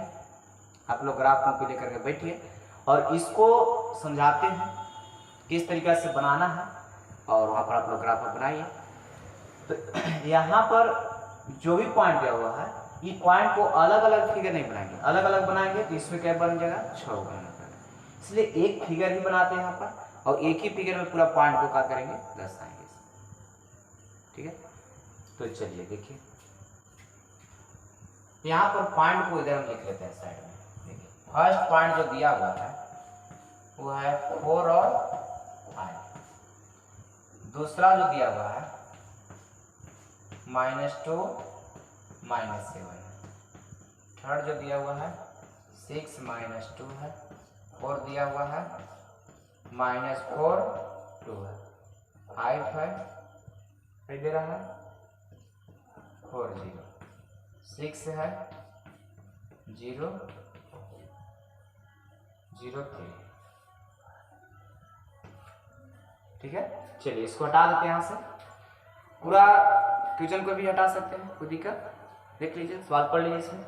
आप लोग ग्राफ कॉपी लेकर के बैठिए और इसको समझाते हैं किस तरीके से बनाना है, और वहाँ पर आप लोग ग्राफ बनाइए। तो यहाँ पर जो भी पॉइंट दिया हुआ है, ये पॉइंट को अलग अलग फिगर नहीं बनाएंगे, अलग अलग बनाएंगे तो इसमें क्या बन जाएगा, 6 बनना पड़ेगा। इसलिए एक फिगर ही बनाते हैं यहाँ पर, और एक ही फिगर में पूरा पॉइंट को क्या करेंगे, दर्शाएंगे। ठीक है, तो चलिए देखिए, यहाँ पर पॉइंट को इधर हम लिख लेते हैं साइड में। देखिए फर्स्ट पॉइंट जो दिया हुआ है वो है 4 और 5। दूसरा जो दिया हुआ है -2 -7। थर्ड जो दिया हुआ है 6 -2 है। 4 दिया हुआ है -4 2 है। 5 है, दे रहा है 4 0। 6 है 0 0 3। ठीक है, चलिए इसको हटा देते हैं यहाँ से, पूरा क्वेश्चन को भी हटा सकते हैं, कोई दिक्कत। देख लीजिए सवाल पढ़ लीजिए इसमें,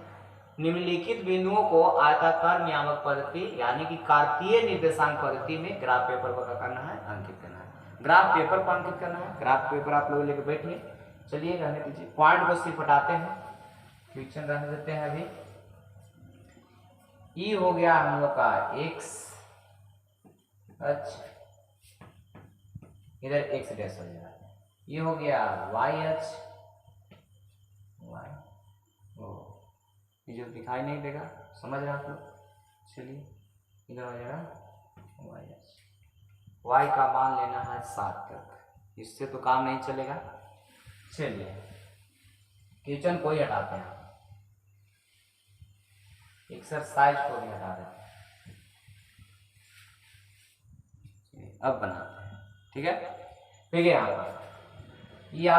निम्नलिखित बिंदुओं को आयताकार नियामक पद्धति यानी कि कार्तीय निर्देशांक पद्धति में ग्राफ पेपर पर करना है, अंकित करना है। ग्राफ पेपर पर अंकित करना है, ग्राफ पेपर आप लोग लेकर बैठिए। चलिए रहने दीजिए, पॉइंट को सिर्फ हटाते हैं, क्वेश्चन रहने देते हैं अभी। ई हो गया हम लोग का x अक्ष, इधर x डैश हो जाएगा। ये हो गया y अक्ष, y ओ ये जो दिखाई नहीं देगा, समझ रहे आप लोग। चलिए इधर हो जाएगा y अक्ष। y का मान लेना है 7 तक, इससे तो काम नहीं चलेगा। चलिए क्वेश्चन को ही हटाते हैं, एक्सरसाइज को भी हटा देते हैं। अब बनाते हैं, ठीक है। देखिए यहाँ पर ये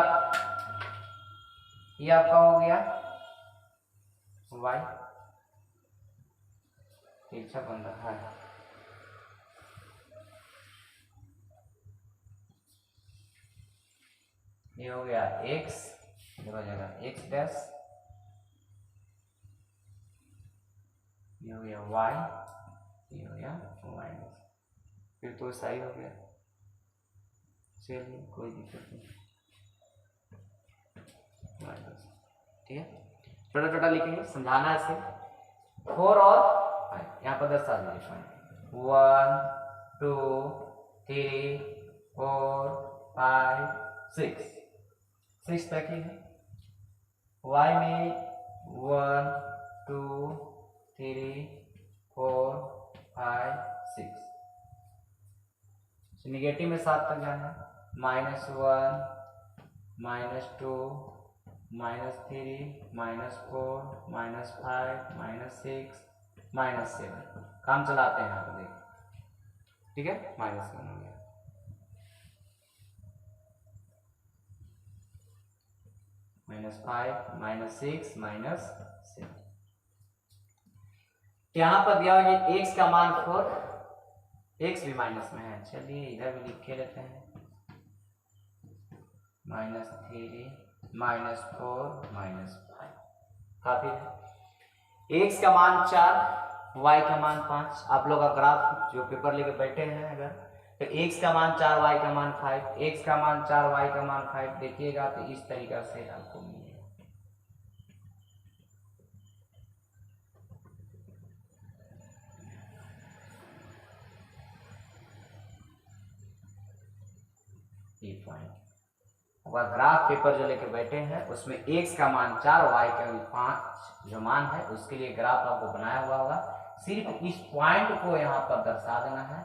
आपका हो गया y, तिरछा बन रहा है। ये हो गया x, ये हो जाएगा x डैश, ये हो गया y, ये हो गया y डैश, फिर तो सही हो गया। चलिए कोई दिक्कत नहीं, y डैश, ठीक है। छोटा छोटा लिखेंगे, समझाना है इसे। 4 और 5 यहाँ पर दर्शा दीजिए, 1 2 3 4 5 6 तक ही है। y में 1 2 3 4 5 6, निगेटिव में 7 तक जाना है। -1 -2 -3 -4 -5 -6 -7, काम चलाते हैं यहाँ पर देखिए, ठीक है। -1 हो गया, -5 -6 -7 यहाँ पर दिया हुआ x का मान 4, x भी माइनस में है, चलिए इधर भी लिख के लेते हैं, -3 -4 -5 काफी है। x का मान 4, y का मान 5। आप लोग का ग्राफ जो पेपर लेके बैठे हैं अगर, तो x का मान 4, y का मान 5, x का मान 4, y का मान 5 देखिएगा तो इस तरीका से आपको मिलेगा। ग्राफ पेपर जो लेके बैठे हैं उसमें x का मान 4, y का 5 जो मान है उसके लिए ग्राफ आपको बनाया हुआ होगा। सिर्फ इस पॉइंट को यहाँ पर दर्शा देना है,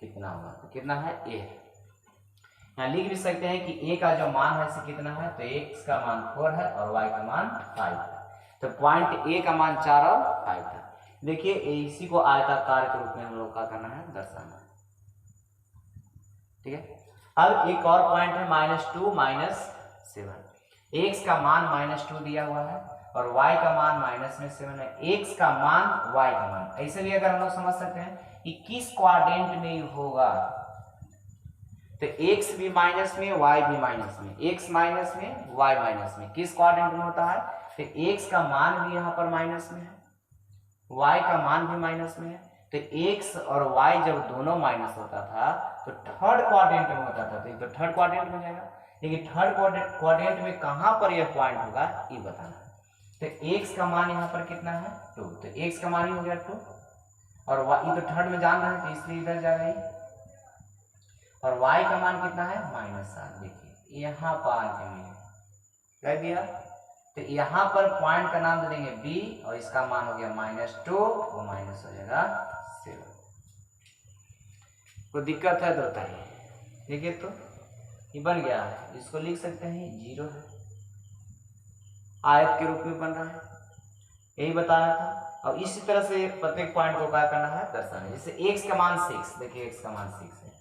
कितना होगा, तो कितना है a। यहाँ लिख भी सकते हैं कि a का जो मान है से कितना है, तो x का मान 4 है और y का मान 5 है। तो पॉइंट a का मान 4 और 5 था। देखिए इसी को आयताकार के रूप में हम लोग का करना है, दर्शाना है, ठीक है। अब एक और पॉइंट है -2 -7। x का मान -2 दिया हुआ है और y का मान -7 है। x का मान y का मान, ऐसे भी अगर हम लोग समझ सकते हैं कि किस क्वाड्रेंट में होगा, तो x भी माइनस में, y भी माइनस में, x माइनस में, y माइनस में, किस क्वाड्रेंट में होता है, तो x का मान भी यहाँ पर माइनस में है, y का मान भी माइनस में है। तो x और y जब दोनों माइनस होता था तो थर्ड क्वाड्रेंट में होता था, तो थर्ड क्वाड्रेंट में जाएगा। लेकिन थर्ड क्वाड्रेंट में कहां पर यह पॉइंट होगा ये बताना है। तो x का मान यहाँ पर कितना है 2, तो x का मान ही हो गया 2 और y तो थर्ड में जान रहे हैं तो इसलिए इधर जाएगा ये, और y का मान कितना है -7। देखिए यहाँ पर कह दिया, तो यहाँ पर पॉइंट का नाम दे देंगे b और इसका मान हो गया -2, वो माइनस हो जाएगा 7। कोई दिक्कत है तो बताइए। देखिए तो ये बन गया है, इसको लिख सकते हैं 0 है, आयत के रूप में बन रहा है, यही बताना था। और इसी तरह से प्रत्येक पॉइंट को क्या करना है, दर्शाना। जैसे x का मान 6, देखिए x का मान 6 है,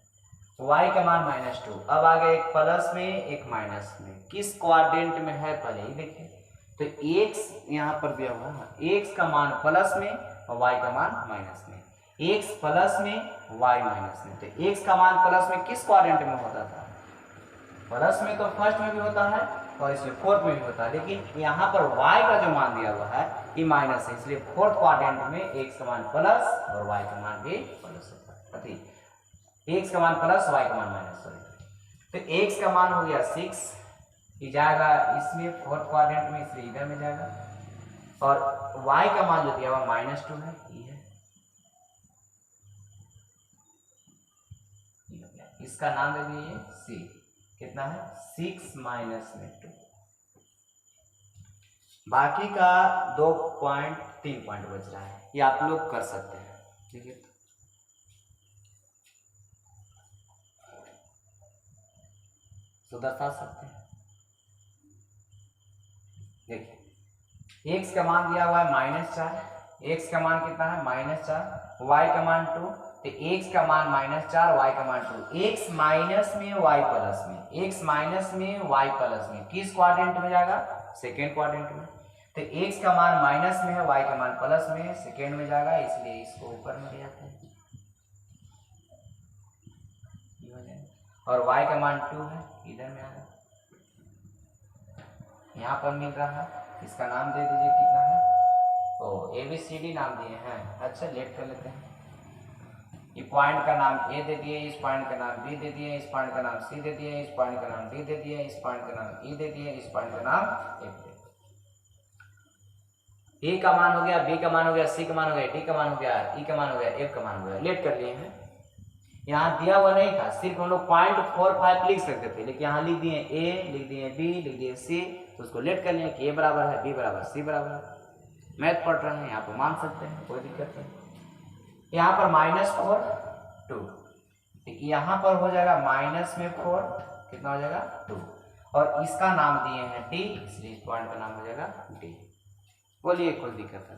y का मान -2। अब आ गया एक प्लस में एक माइनस में, किस क्वाड्रेंट में है पहले ही देखिए। तो x यहाँ पर दिया हुआ है, x का मान प्लस में और y का मान माइनस में, x प्लस में y माइनस में। तो x का मान प्लस में किस क्वाड्रेंट में होता था, प्लस में तो फर्स्ट में भी होता है और इसमें फोर्थ में भी होता है, लेकिन यहाँ पर y का जो मान दिया हुआ है ये माइनस है, इसलिए फोर्थ क्वाड्रेंट में x का मान प्लस और y का मान भी प्लस होता है, x का मान प्लस y का मान माइनस। सॉरी, तो x का मान हो गया 6, ये जाएगा इसमें फोर्थ क्वाड्रेंट में, इसलिए इधर में जाएगा, और y का मान जो दिया हुआ -2 है, ये है, इसका नाम दे दीजिए c। कितना है 6 - 2। बाकी का 3 पॉइंट बच रहा है, ये आप लोग कर सकते हैं, ठीक है। तो दर्शा सकते हैं। देखिए x का मान दिया हुआ है -4, x का मान कितना है -4, y का मान 2, तो x का मान -4, y का मान 2, x माइनस में y प्लस में, x माइनस में y प्लस में, किस क्वाड्रेंट में जाएगा, सेकेंड क्वाड्रेंट में। तो x का मान माइनस में है, y का मान प्लस में, सेकेंड में जाएगा, इसलिए इसको ऊपर में ले जाते हैं, और y का मान 2 है, इधर में आएगा, यहाँ पर मिल रहा है, इसका नाम दे दीजिए कितना है, ओ ABCD नाम दिए हैं। अच्छा लेट कर लेते हैं, ये पॉइंट का नाम A दे दिए, इस पॉइंट का नाम B दे दिए, इस पॉइंट का नाम C दे दिए, इस पॉइंट का नाम D दे दिए, इस पॉइंट का नाम E दे दिए, इस पॉइंट का नाम F दे दिए। A का मान हो गया, B का मान हो गया, C का मान हो गया, D का मान हो गया, E का मान हो गया, F का मान हो गया, लेट कर लिए हैं। यहाँ दिया हुआ नहीं था, सिर्फ हम लोग 0.45 लिख सकते थे, लेकिन यहाँ लिख दिए A, लिख दिए B, लिख दिए C, तो उसको लेट कर लिए कि A बराबर है, B बराबर, C बराबर है। मैथ पढ़ रहे हैं, यहाँ पर मान सकते हैं, कोई दिक्कत नहीं। यहाँ पर -4 2, यहाँ पर हो जाएगा -4, कितना हो जाएगा 2, और इसका नाम दिए हैं D, इसलिए इस पॉइंट का नाम हो जाएगा D। बोलिए कोई दिक्कत है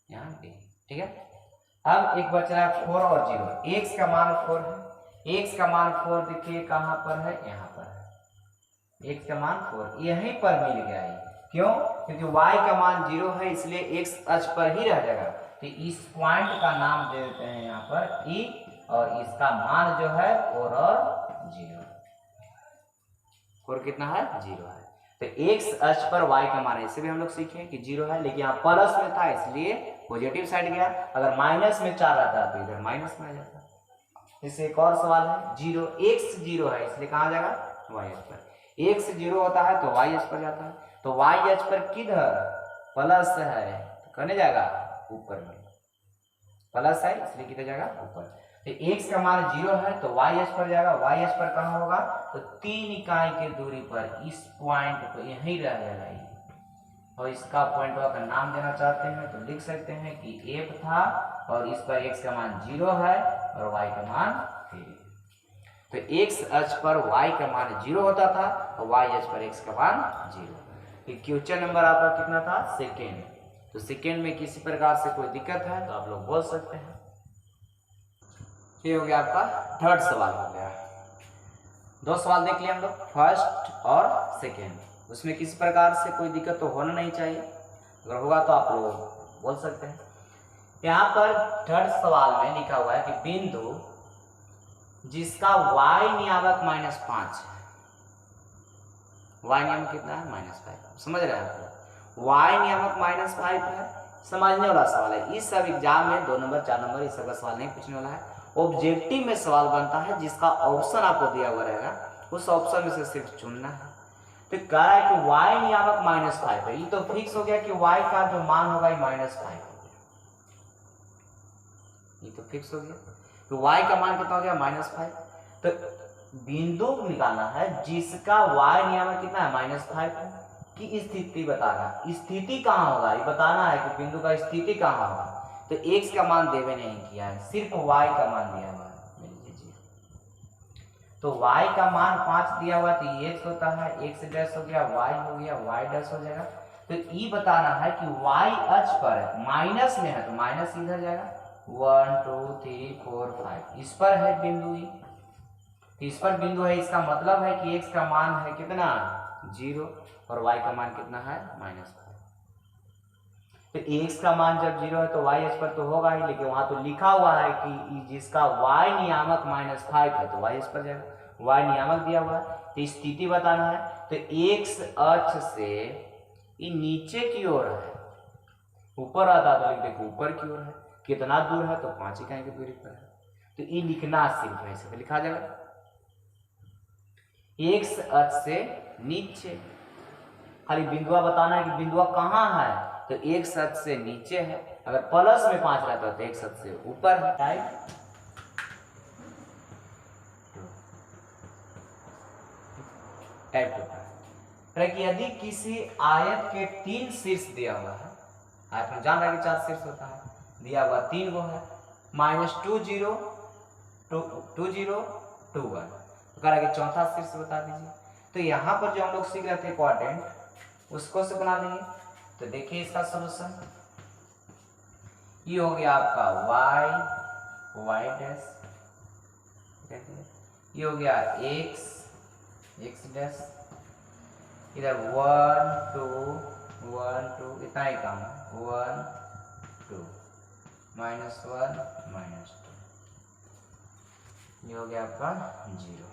यहाँ D, ठीक है। अब एक बच रहा है 4 और 0, x का मान 4 है, x का मान 4 देखिए कहाँ पर है, यहाँ पर है, x का मान 4 यहीं पर मिल गया है। क्यों? क्योंकि y का मान 0 है इसलिए x अक्ष पर ही रह जाएगा। तो इस पॉइंट का नाम दे देते हैं यहाँ पर E और इसका मान जो है और 0 और कितना है 0 है। तो x अक्ष पर y का मान ऐसे भी हम लोग सीखे कि 0 है, लेकिन यहाँ प्लस में था इसलिए पॉजिटिव साइड गया। अगर माइनस में 4 रहता तो इधर माइनस में आ जाता। इससे एक और सवाल है 0 x 0 है इसलिए कहाँ जाएगा y अक्ष पर। x 0 होता है तो y अक्ष पर जाता है, तो y अक्ष पर किधर प्लस है तो कहने जाएगा ऊपर में, प्लस है इसलिए किधर जाएगा ऊपर। तो x का मान 0 है तो y अक्ष पर जाएगा। y अक्ष पर कहाँ होगा तो 3 इकाई के दूरी पर इस पॉइंट पर यहीं रह जाएगा। और इसका पॉइंट का नाम देना चाहते हैं तो लिख सकते हैं कि f था और इस पर x का मान 0 है और y का मान 3। तो x अक्ष पर y का मान 0 होता था और y अक्ष पर x का मान 0। क्वेश्चन नंबर आपका कितना था सेकेंड। तो सेकेंड में किसी प्रकार से कोई दिक्कत है तो आप लोग बोल सकते हैं। ये हो गया आपका थर्ड सवाल हो गया। 2 सवाल देख लिया हम लोग, फर्स्ट और सेकेंड। उसमें किसी प्रकार से कोई दिक्कत तो होना नहीं चाहिए, अगर होगा तो आप लोग बोल सकते हैं। यहाँ पर थर्ड सवाल में लिखा हुआ है कि बिंदु जिसका y नियामक -5 है, y नियामक कितना है -5, समझ रहे हैं आप लोग। y नियामक -5 है, समझने वाला सवाल है। इस सब एग्जाम में 2 नंबर 4 नंबर इस सब का सवाल नहीं पूछने वाला है। ऑब्जेक्टिव में सवाल बनता है जिसका ऑप्शन आपको दिया हुआ रहेगा, उस ऑप्शन में से सिर्फ चुनना है। तो कह रहा है कि y नियामक -5 है, ये तो फिक्स हो गया कि y का जो मान होगा ये -5 हो गया, ये तो फिक्स हो गया। तो y का मान कितना हो गया -5। तो बिंदु निकालना है जिसका y नियामक कितना है -5 है की स्थिति बताना। स्थिति कहाँ होगा ये बताना है कि बिंदु का स्थिति कहाँ होगा। तो x का मान देवे नहीं किया है, सिर्फ y का मान दिया हुआ है। तो y का मान 5 दिया हुआ तो ये x होता है, x डैश हो गया, y हो गया, y डैश हो जाएगा। तो ये बताना है कि y अक्ष पर है, माइनस में है तो माइनस इधर जाएगा। 1 2 3 4 5 इस पर है बिंदु ई, इस पर बिंदु है, इसका मतलब है कि x का मान है कितना 0 और y का मान कितना है -5। तो x का मान जब 0 है तो y अक्ष पर तो होगा ही, लेकिन वहां तो लिखा हुआ है कि जिसका y नियामक -5 है तो y अक्ष पर जाएगा, y नियामक दिया हुआ है। तो स्थिति बताना है तो x अक्ष से ये नीचे की ओर है, ऊपर आता तो लिख देखो ऊपर की ओर है, कितना दूर है तो 5 इकाई की दूरी पर है। तो ये लिखना सिर्फ ऐसे लिखा जाएगा x अक्ष से नीचे, खाली बिंदुआ बताना है कि बिंदुआ कहाँ है। तो x अक्ष से नीचे है, अगर प्लस में 5 रहता है तो x अक्ष से ऊपर है। टाइप होता है कि यदि किसी आयत के 3 शीर्ष दिया हुआ है, आयत में जान रहा है कि 4 शीर्ष होता है, दिया हुआ 3 गो है, -2 0 2 0 2 1, तो कह रहा है कि चौथा शीर्ष बता दीजिए। तो यहाँ पर जो हम लोग सीख रहे थे क्वाड्रेंट उसको से बना देंगे। तो देखिए इसका सॉल्यूशन ये हो गया आपका y डैश, ये हो गया x डैश, इधर 1 2 1 2 इतना ही काम है, 1 2 -1 -2, ये हो गया आपका 0।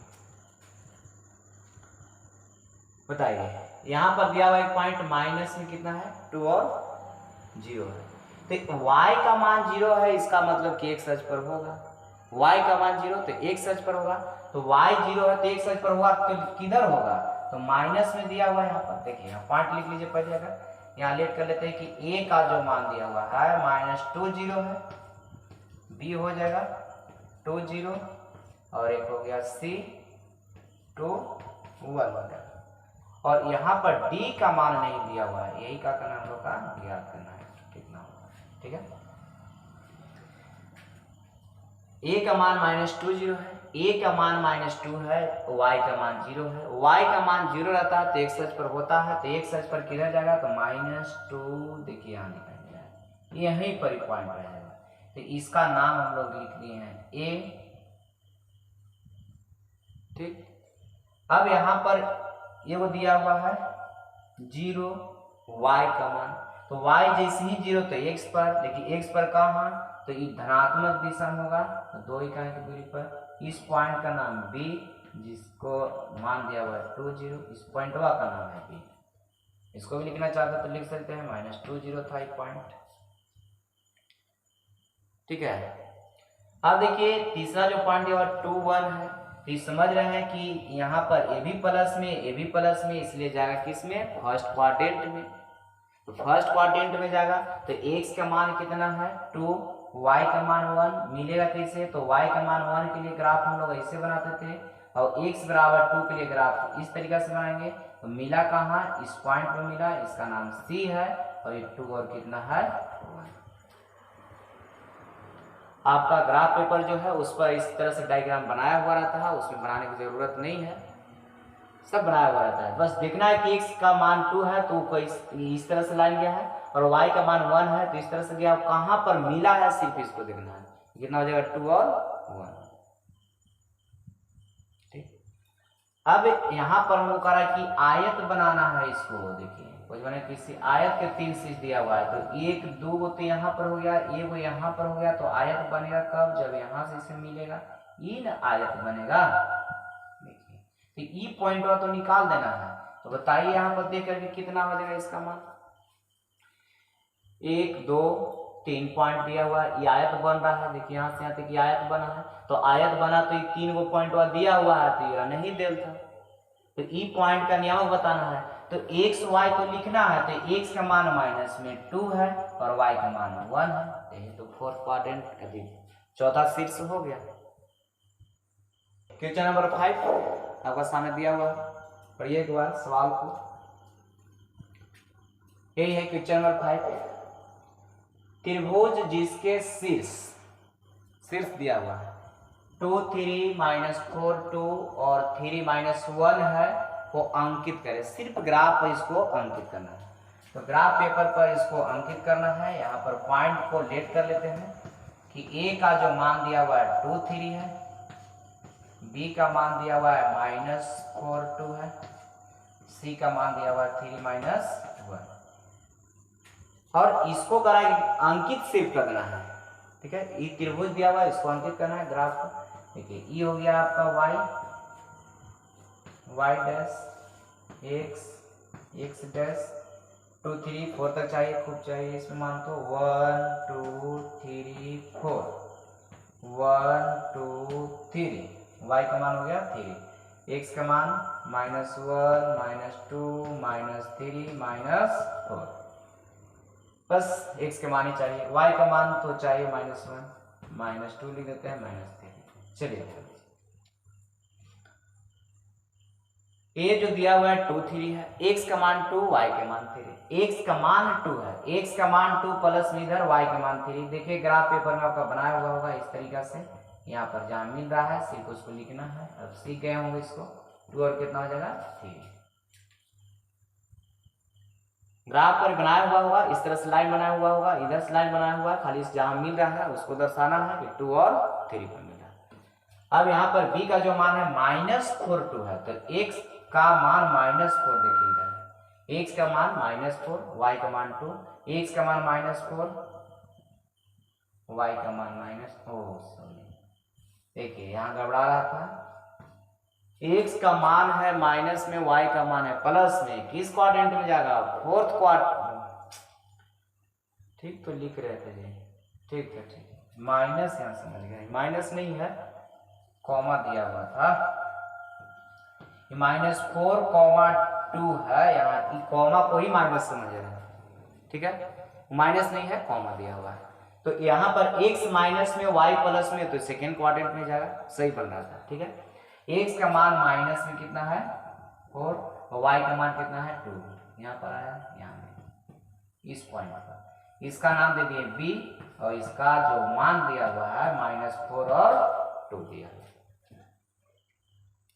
बताइए यहाँ पर दिया हुआ एक पॉइंट माइनस में कितना है 2 और 0 है। तो y का मान 0 है, इसका मतलब कि x अक्ष पर होगा। y का मान 0 तो x अक्ष पर होगा, तो y 0 है तो x अक्ष पर होगा, तो किधर होगा तो माइनस में दिया हुआ है। यहाँ पर देखिए यहाँ पॉइंट लिख लीजिए पहले, अगर यहाँ लेट कर लेते हैं कि a का जो मान दिया हुआ है -2 0 है, b हो जाएगा 2 0 और एक हो गया c 2 1 हो जाएगा। और यहाँ पर d का मान नहीं दिया हुआ है, यही का करना हम लोग का ज्ञात करना है कितना होगा। ठीक है, a का मान -2 0 है, a का मान -2 है, y का मान 0 है। y का मान 0 रहता है तो x अक्ष पर होता है, तो x अक्ष पर किधर जाएगा तो -2, देखिए यहाँ दिखाई दे रहा है, यहीं पर पॉइंट रहेगा। तो इसका नाम हम लोग लिख दिए हैं a। ठीक, अब यहाँ पर ये वो दिया हुआ है 0 y का मान, तो y जैसे ही 0 तो x पर, लेकिन x पर कहाँ, तो ये धनात्मक दिशा में होगा, तो 2 इकाई की दूरी पर। इस पॉइंट का नाम b, जिसको मान दिया हुआ है 2 0, इस पॉइंटवा का नाम है b। इसको भी लिखना चाहते तो लिख सकते हैं -2 0 था एक पॉइंट। ठीक है, अब देखिए तीसरा जो पॉइंट दिया हुआ 2 1 है, तो समझ रहे हैं कि यहाँ पर ए भी प्लस में, इसलिए जाएगा किसमें, फर्स्ट क्वाड्रेंट में। तो फर्स्ट क्वाड्रेंट में जाएगा तो x का मान कितना है 2, y का मान 1 मिलेगा कैसे, तो y का मान 1 के लिए ग्राफ हम लोग ऐसे बनाते थे, और x बराबर 2 के लिए ग्राफ इस तरीके से बनाएंगे। तो मिला कहाँ, इस पॉइंट पर मिला, इसका नाम C है, और ये 2 और कितना है 1। आपका ग्राफ पेपर जो है उस पर इस तरह से डायग्राम बनाया हुआ रहता है, उसमें बनाने की जरूरत नहीं है, सब बनाया हुआ रहता है। बस देखना है कि x का मान 2 है तो कोई इस तरह से लाइन गया है, और y का मान 1 है तो इस तरह से गया, कहाँ पर मिला है सिर्फ इसको देखना है। कितना हो जाएगा 2 और 1। ठीक, अब यहाँ पर हम कह रहा है कि आयत बनाना है इसको। देखिए कुछ बने किसी आयत के 3 चीज दिया हुआ है, तो 1 2 तो यहाँ पर हो गया, एक यहाँ पर हो गया, तो आयत बनेगा कब, जब यहाँ से इसे मिलेगा इन आयत बनेगा। देखिए तो ई पॉइंट तो निकाल देना है, तो बताइए यहाँ पर देख करके कितना हो जाएगा इसका मान। 1 2 3 पॉइंट दिया हुआ है, ये आयत बन रहा है। देखिए यहाँ से यहाँ तक आयत बना है, तो आयत बना तो ये 3 गो पॉइंट दिया हुआ है, तो ये नहीं देल था, तो ई पॉइंट का नियम बताना है। तो x y तो लिखना है, तो x का मान -2 है और y का मान 1 है, तो फोर्थ क्वाड्रेंट चौथा शीर्ष हो गया। क्वेश्चन नंबर 5 आपका सामने दिया हुआ है, पढ़िए एक बार सवाल को। यही है क्वेश्चन नंबर 5। त्रिभुज जिसके शीर्ष दिया हुआ है 2 3 -4 2 और 3 -1 है, को अंकित करें। सिर्फ ग्राफ पर इसको अंकित करना है, तो ग्राफ पेपर पर इसको अंकित करना है। यहाँ पर पॉइंट को लेट कर लेते हैं कि a का जो मान दिया हुआ है 2 3 है, b का मान दिया हुआ है -4 2 है, c का मान दिया हुआ है 3 -1, और इसको करा अंकित सिर्फ करना है। ठीक है, ये त्रिभुज दिया हुआ है, इसको अंकित करना है ग्राफ को। देखिए ये हो गया आपका y डैश x डैश 2 3 4 तक चाहिए, खूब चाहिए इसमें मान, तो 1 2 3 4 1 2 3, y का मान हो गया 3, x का मान -1 -2 -3 -4, बस x का मान ही चाहिए, y का मान तो चाहिए -1 -2 लिख देते हैं -3। चलिए a जो दिया हुआ है 2 3 है, x का मान 2 y का मान 3, x का मान 2 है, x का मान 2 प्लस में इधर y का मान 3। देखिए ग्राफ पेपर में आपका बनाया हुआ होगा इस तरीका से, यहाँ पर जहाँ मिल रहा है सिर्फ उसको लिखना है। अब सीख गए होंगे इसको, 2 और कितना हो जाएगा 3। ग्राफ पर बनाया हुआ होगा, इस तरह से लाइन बनाया हुआ होगा, इधर से लाइन बनाया हुआ है, खाली जहाँ मिल रहा है उसको दर्शाना है कि 2 और 3 पर मिल रहा है। अब यहाँ पर b का जो मान है -4 2 है, तो x का मान -4, देखिए इधर x का मान -4, y का मान 2, x का मान -4, y का मान देखिए यहाँ गड़बड़ा रहा था, x का मान है माइनस में, y का मान है प्लस में, किस क्वाड्रेंट में जाएगा, फोर्थ क्वाड्रेंट। ठीक तो लिख रहे थे जी, ठीक है ठीक, माइनस यहाँ समझ गए, माइनस नहीं है कॉमा दिया हुआ था, -4 2 है, यहाँ कॉमा को ही माइनस समझ रहे हैं। ठीक है, माइनस नहीं है कॉमा दिया हुआ है, तो यहाँ पर x माइनस में y प्लस में, तो सेकेंड क्वाड्रेंट में जाएगा, सही बन रहा था। ठीक है, x का मान माइनस में कितना है 4 और y का मान कितना है 2, यहाँ पर आया, यहाँ इस पॉइंट पर इसका नाम दे दिए b, और इसका जो मान दिया हुआ है -4 और 2 दिया।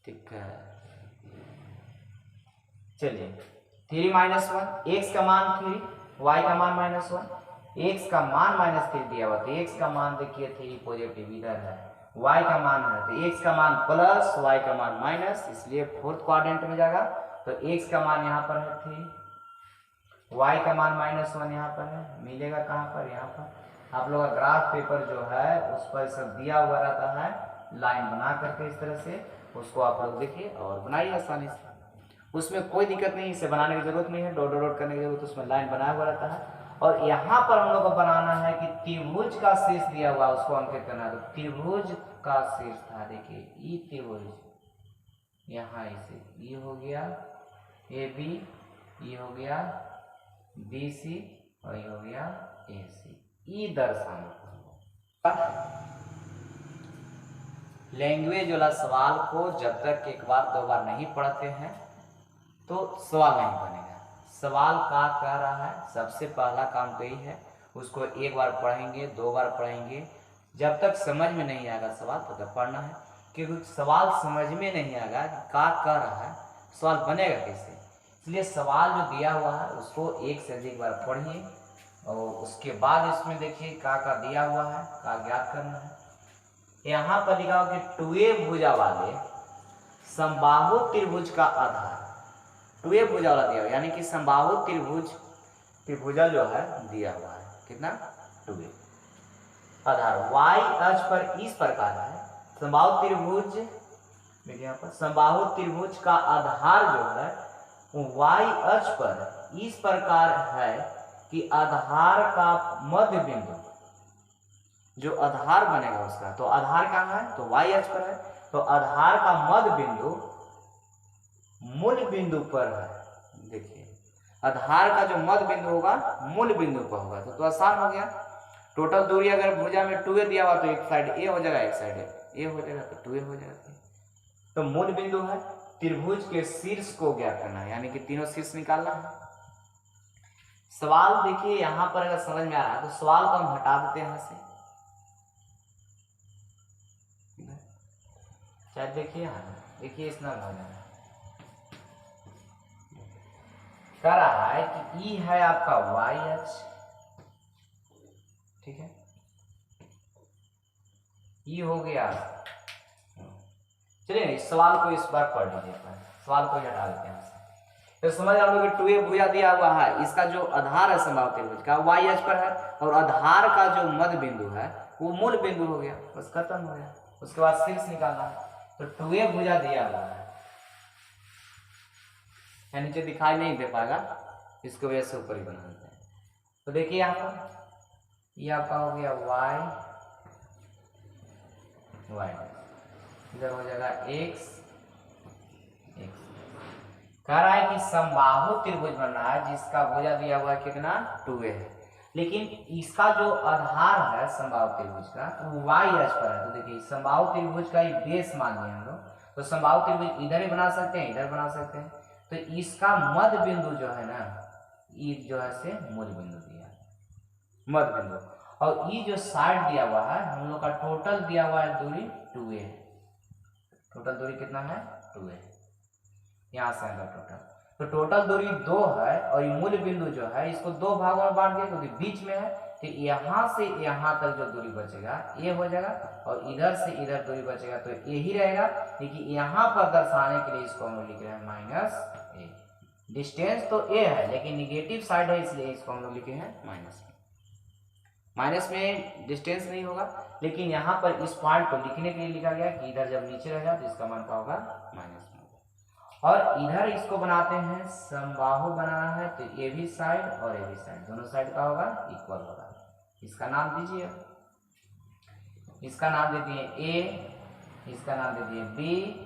ठीक है, चलिए 3 -1, x का मान 3, y का मान -1, x का मान -3 दिया हुआ, तो x का मान देखिए 3 पॉजिटिव इधर है, y का मान है तो x का मान प्लस y का मान माइनस, इसलिए फोर्थ क्वाड्रेंट में जाएगा, तो x का मान यहाँ पर है 3, y का मान -1 यहाँ पर है, मिलेगा कहाँ पर, यहाँ पर। आप लोग का ग्राफ पेपर जो है उस पर सब दिया हुआ रहता है, लाइन बना करके इस तरह से उसको आप लोग देखिए और बनाइए आसानी से, उसमें कोई दिक्कत नहीं, इसे बनाने की जरूरत नहीं है, डॉट डॉट करने की जरूरत, उसमें लाइन बनाया हुआ रहता है। और यहाँ पर हम लोग को बनाना है कि त्रिभुज का शीर्ष दिया हुआ उसको अंकित करना है। तो त्रिभुज का शीर्ष था, देखिए ई त्रिभुज, यहाँ इसे ई हो गया ए बी, ई हो गया बी सी और ये हो गया ए सी, ई दर्शाना। लैंग्वेज वाला सवाल को जब तक एक बार दो बार नहीं पढ़ते हैं तो सवाल नहीं बनेगा। सवाल का कह रहा है, सबसे पहला काम तो यही है, उसको एक बार पढ़ेंगे, दो बार पढ़ेंगे, जब तक समझ में नहीं आएगा सवाल तब तक पढ़ना है। क्योंकि सवाल समझ में नहीं आएगा का कह रहा है, सवाल बनेगा कैसे। इसलिए सवाल जो दिया हुआ है उसको एक से अधिक बार पढ़िए और उसके बाद इसमें देखिए का दिया हुआ है, का ज्ञात करना है। यहाँ पर लिखा हो कि टुए भुजा वाले समबाहु त्रिभुज का आधार, टुए भुजा वाला दिया हुआ, यानी कि समबाहु त्रिभुजा जो है दिया हुआ है, कितना, टुए, आधार y अक्ष पर इस प्रकार है। समबाहु त्रिभुज, देखिए यहाँ पर समबाहु त्रिभुज का आधार जो है y अक्ष पर इस प्रकार है कि आधार का मध्य बिंदु, जो आधार बनेगा उसका, तो आधार कहाँ है, तो y अक्ष पर है, तो आधार का मध्य बिंदु मूल बिंदु पर है। देखिए आधार का जो मध्य बिंदु होगा मूल बिंदु पर होगा, तो आसान हो गया। टोटल दूरी अगर भुजा में 2a दिया हुआ तो एक साइड a हो जाएगा, एक साइड a हो जाएगा, तो 2a हो जाएगा। तो मूल बिंदु है, त्रिभुज के शीर्ष को ज्ञात करना है, यानी कि तीनों शीर्ष निकालना है। सवाल देखिए यहाँ पर अगर समझ में आ रहा है तो सवाल को हम हटा देते हैं यहाँ से, शायद देखिए देखिए इस नाम हो जाए, कह रहा है कि ई है आपका y अक्ष, ठीक है, ई हो गया। चलिए इस सवाल को इस बार पढ़ लीजिए, सवाल को हटा देते हैं। तो समझ आप लोग टुए भुजा दिया हुआ है, इसका जो आधार है समबाहु त्रिभुज का y अक्ष पर है और आधार का जो मध्य बिंदु है वो मूल बिंदु हो गया, बस खत्म हो गया। उसके बाद शीर्ष निकालना है, तो टुए भुजा दिया हुआ है, यहाँ नीचे दिखाई नहीं दे पाएगा, इसकी वजह से ऊपर ही बना देते हैं। तो देखिए यहाँ पर ये आपका हो गया y, इधर हो जाएगा x। कह रहा है कि समबाहु त्रिभुज बनना है जिसका भुजा दिया हुआ है कितना, 2a है, लेकिन इसका जो आधार है समबाहु त्रिभुज का वो y अक्ष पर है। तो देखिए समबाहु त्रिभुज का ही बेस मान लिया हम लोग, तो समबाहु त्रिभुज इधर ही बना सकते हैं, इधर बना सकते हैं। तो इसका मध्य बिंदु जो है ना, ई जो है से मूल बिंदु दिया, मध्य बिंदु, और ई जो साइड दिया हुआ है हम लोग का टोटल दिया हुआ है दूरी 2a है। टोटल दूरी कितना है, 2a, यहाँ से आएगा टोटल। तो टोटल दूरी 2 है और ये मूल बिंदु जो है इसको दो भागों में बांट दिया क्योंकि बीच में है, तो यहाँ से यहाँ तक जो दूरी बचेगा ये हो जाएगा और इधर से इधर दूरी बचेगा तो ये ही रहेगा। लेकिन यहाँ पर दर्शाने के लिए इसको हम लिख रहे हैं -a। डिस्टेंस तो a है लेकिन निगेटिव साइड है इसलिए इसको हम लोग लिखे हैं माइनस में डिस्टेंस नहीं होगा, लेकिन यहाँ पर इस पॉइंट को लिखने के लिए लिखा गया कि इधर जब नीचे रहेगा तो इसका मान क्या होगा, माइनस में होगा। और इधर इसको बनाते हैं समबाहु बनाना है, तो ये भी साइड और ये भी साइड, दोनों साइड का होगा इक्वल होगा। इसका नाम दीजिए, इसका नाम दे दिए a, इसका नाम दे दिए b,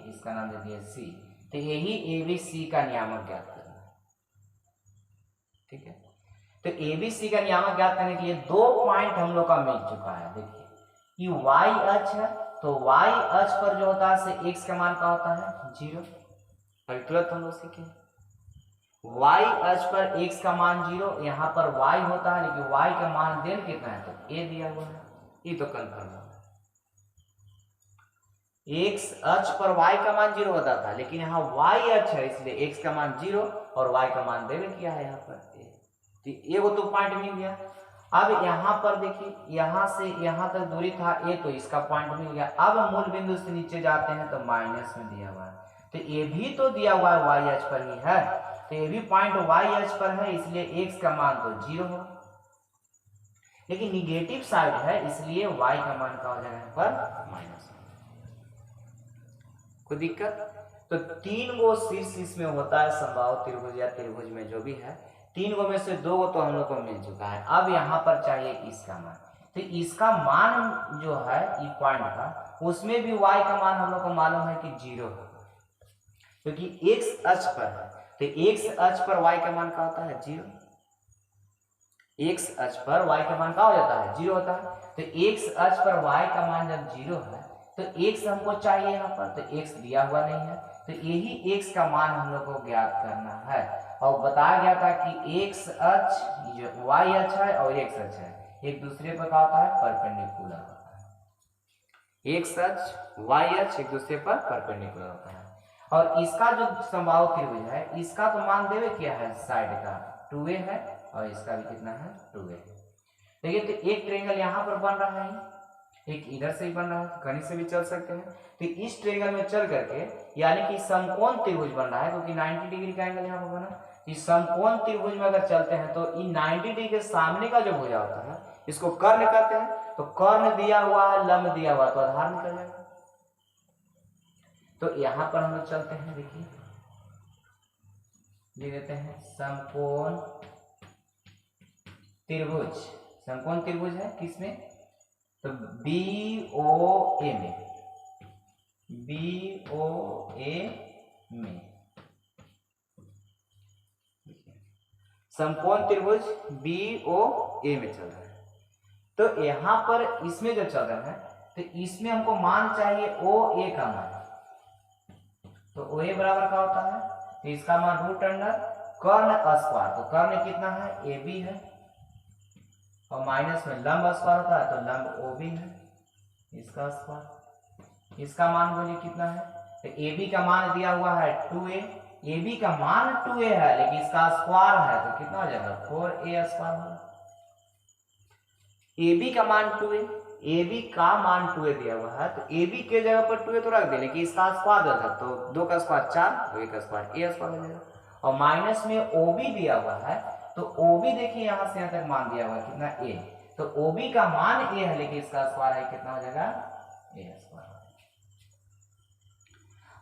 इसका नाम दे दिए c। तो यही ABC का नियामक ज्ञात करना है, ठीक है। तो ABC का नियामक ज्ञात करने के लिए दो पॉइंट हम लोग का मिल चुका है। देखिए ये y अक्ष है, तो y अक्ष पर जो होता है से x का मान का होता है 0, तुरंत हम लोग सीखे। y अक्ष पर x का मान 0, यहाँ पर y होता है लेकिन y का मान देन कितना है, तो a दिया हुआ है, ये तो कंफर्म है। x अक्ष पर y का मान 0 होता था लेकिन यहाँ y अक्ष है इसलिए x का मान 0 और y का मान देवे किया है यहाँ पर a। ये वो तो पॉइंट मिल गया। अब यहाँ पर देखिए यहाँ से यहाँ तक दूरी था a, तो इसका पॉइंट मिल गया। अब मूल बिंदु से नीचे जाते हैं तो माइनस में दिया हुआ है, तो ये भी तो दिया हुआ है वाई एच पर ही है, तो ये भी पॉइंट वाई एच पर है, इसलिए एक्स का मान तो 0 होगा। लेकिन निगेटिव साइड है इसलिए y का मान का हो जाएगा यहाँ पर माइनस। कोई दिक्कत? तो 3 गो शीर्ष इसमें होता है संभावित त्रिभुज या त्रिभुज में जो भी है, 3 गो में से 2 गो तो हम लोग को मिल चुका है। अब यहाँ पर चाहिए इसका मान, तो इसका मान जो है ये पॉइंट का, उसमें भी y का मान हम लोग को मालूम है कि 0 है, क्योंकि x अक्ष पर है, तो x अक्ष पर y का मान क्या होता है 0। x अक्ष पर y का मान क्या हो जाता है 0 होता है, तो x अक्ष पर y का मान जब 0 है तो x हमको चाहिए यहाँ पर, तो x दिया हुआ नहीं है, तो यही x का मान हम लोग को ज्ञात करना है। और बताया गया था कि x अक्ष जो y अक्ष है और x अक्ष है एक दूसरे पर क्या होता है परपेंडिकुलर होता है, x अक्ष y अक्ष एक दूसरे पर परपेंडिकुलर होता है। और इसका जो संभावित त्रिभुज है इसका तो मान देवे क्या है साइड का 2a है और इसका भी कितना है 2a। देखिए तो एक ट्रायंगल यहाँ पर बन रहा है, एक इधर से ही बन रहा है, कहीं से भी चल सकते हैं। तो इस ट्रायंगल में चल करके यानी कि समकोण त्रिभुज बन रहा है, क्योंकि 90 डिग्री का एंगल यहाँ पर बना। इस समकोण त्रिभुज में अगर चलते हैं तो इन 90 डिग्री के सामने का जो भुजा होता है इसको कर्ण कहते हैं। तो कर्ण दिया हुआ है, लंब दिया हुआ तो आधार निकल जाएगा। तो यहाँ पर हम लोग चलते हैं, देखिए ले लेते हैं समकोण त्रिभुज। समकोण त्रिभुज है किसमें, तो BOA में, BOA में समकोण त्रिभुज BOA में चल रहा है। तो यहां पर इसमें जो चल रहा है तो इसमें हमको मान चाहिए OA का मान, तो OA बराबर क्या होता है, तो इसका मान रूट अंडर कर्ण स्क्वायर, तो कर्ण कितना है AB है और माइनस में लंब स्क्वायर होता है तो लंब OB है, इसका स्क्वायर। इसका मान बोलिए कितना है, तो AB का मान दिया हुआ है 2a, AB का मान 2a है लेकिन इसका स्क्वायर है तो कितना हो जाएगा 4a स्क्वायर होगा। AB का मान 2a, AB का मान 2a दिया हुआ है तो AB के जगह पर 2a तो रख दे, लेकिन इसका स्क्वायर दे दो तो 2 का स्क्वायर 4 तो 1 का स्क्वायर a स्क्वायर हो जाएगा। और माइनस में OB दिया हुआ है तो OB देखिए यहाँ से यहाँ तक मान दिया हुआ है कितना a, तो OB का मान a है लेकिन इसका स्क्वायर है कितना हो जाएगा a स्क्वायर।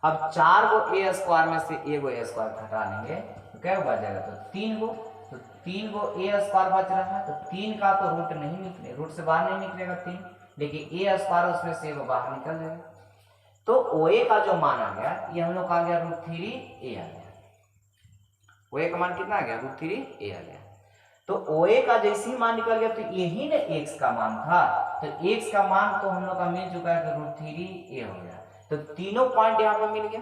अब 4 गो a स्क्वायर में से 1 गो a स्क्वायर घटा लेंगे तो क्या बच जाएगा, तो 3 गो, तो 3 गो a स्क्वायर बच रहा है, तो 3 का तो रूट नहीं निकले, रूट से बाहर नहीं निकलेगा 3, लेकिन a स्क्वायर उसमें से वो बाहर निकल जाएगा। तो OA का जो मान आ गया ये हम लोग का आ गया √3a आ गया। OA का मान कितना आ गया √3a आ गया। तो OA का जैसे ही मान निकल गया तो यही ना x का मान था, तो x का मान तो हम लोग का मिल चुका है तो √3a हो गया। तो तीनों पॉइंट यहां पर मिल गया।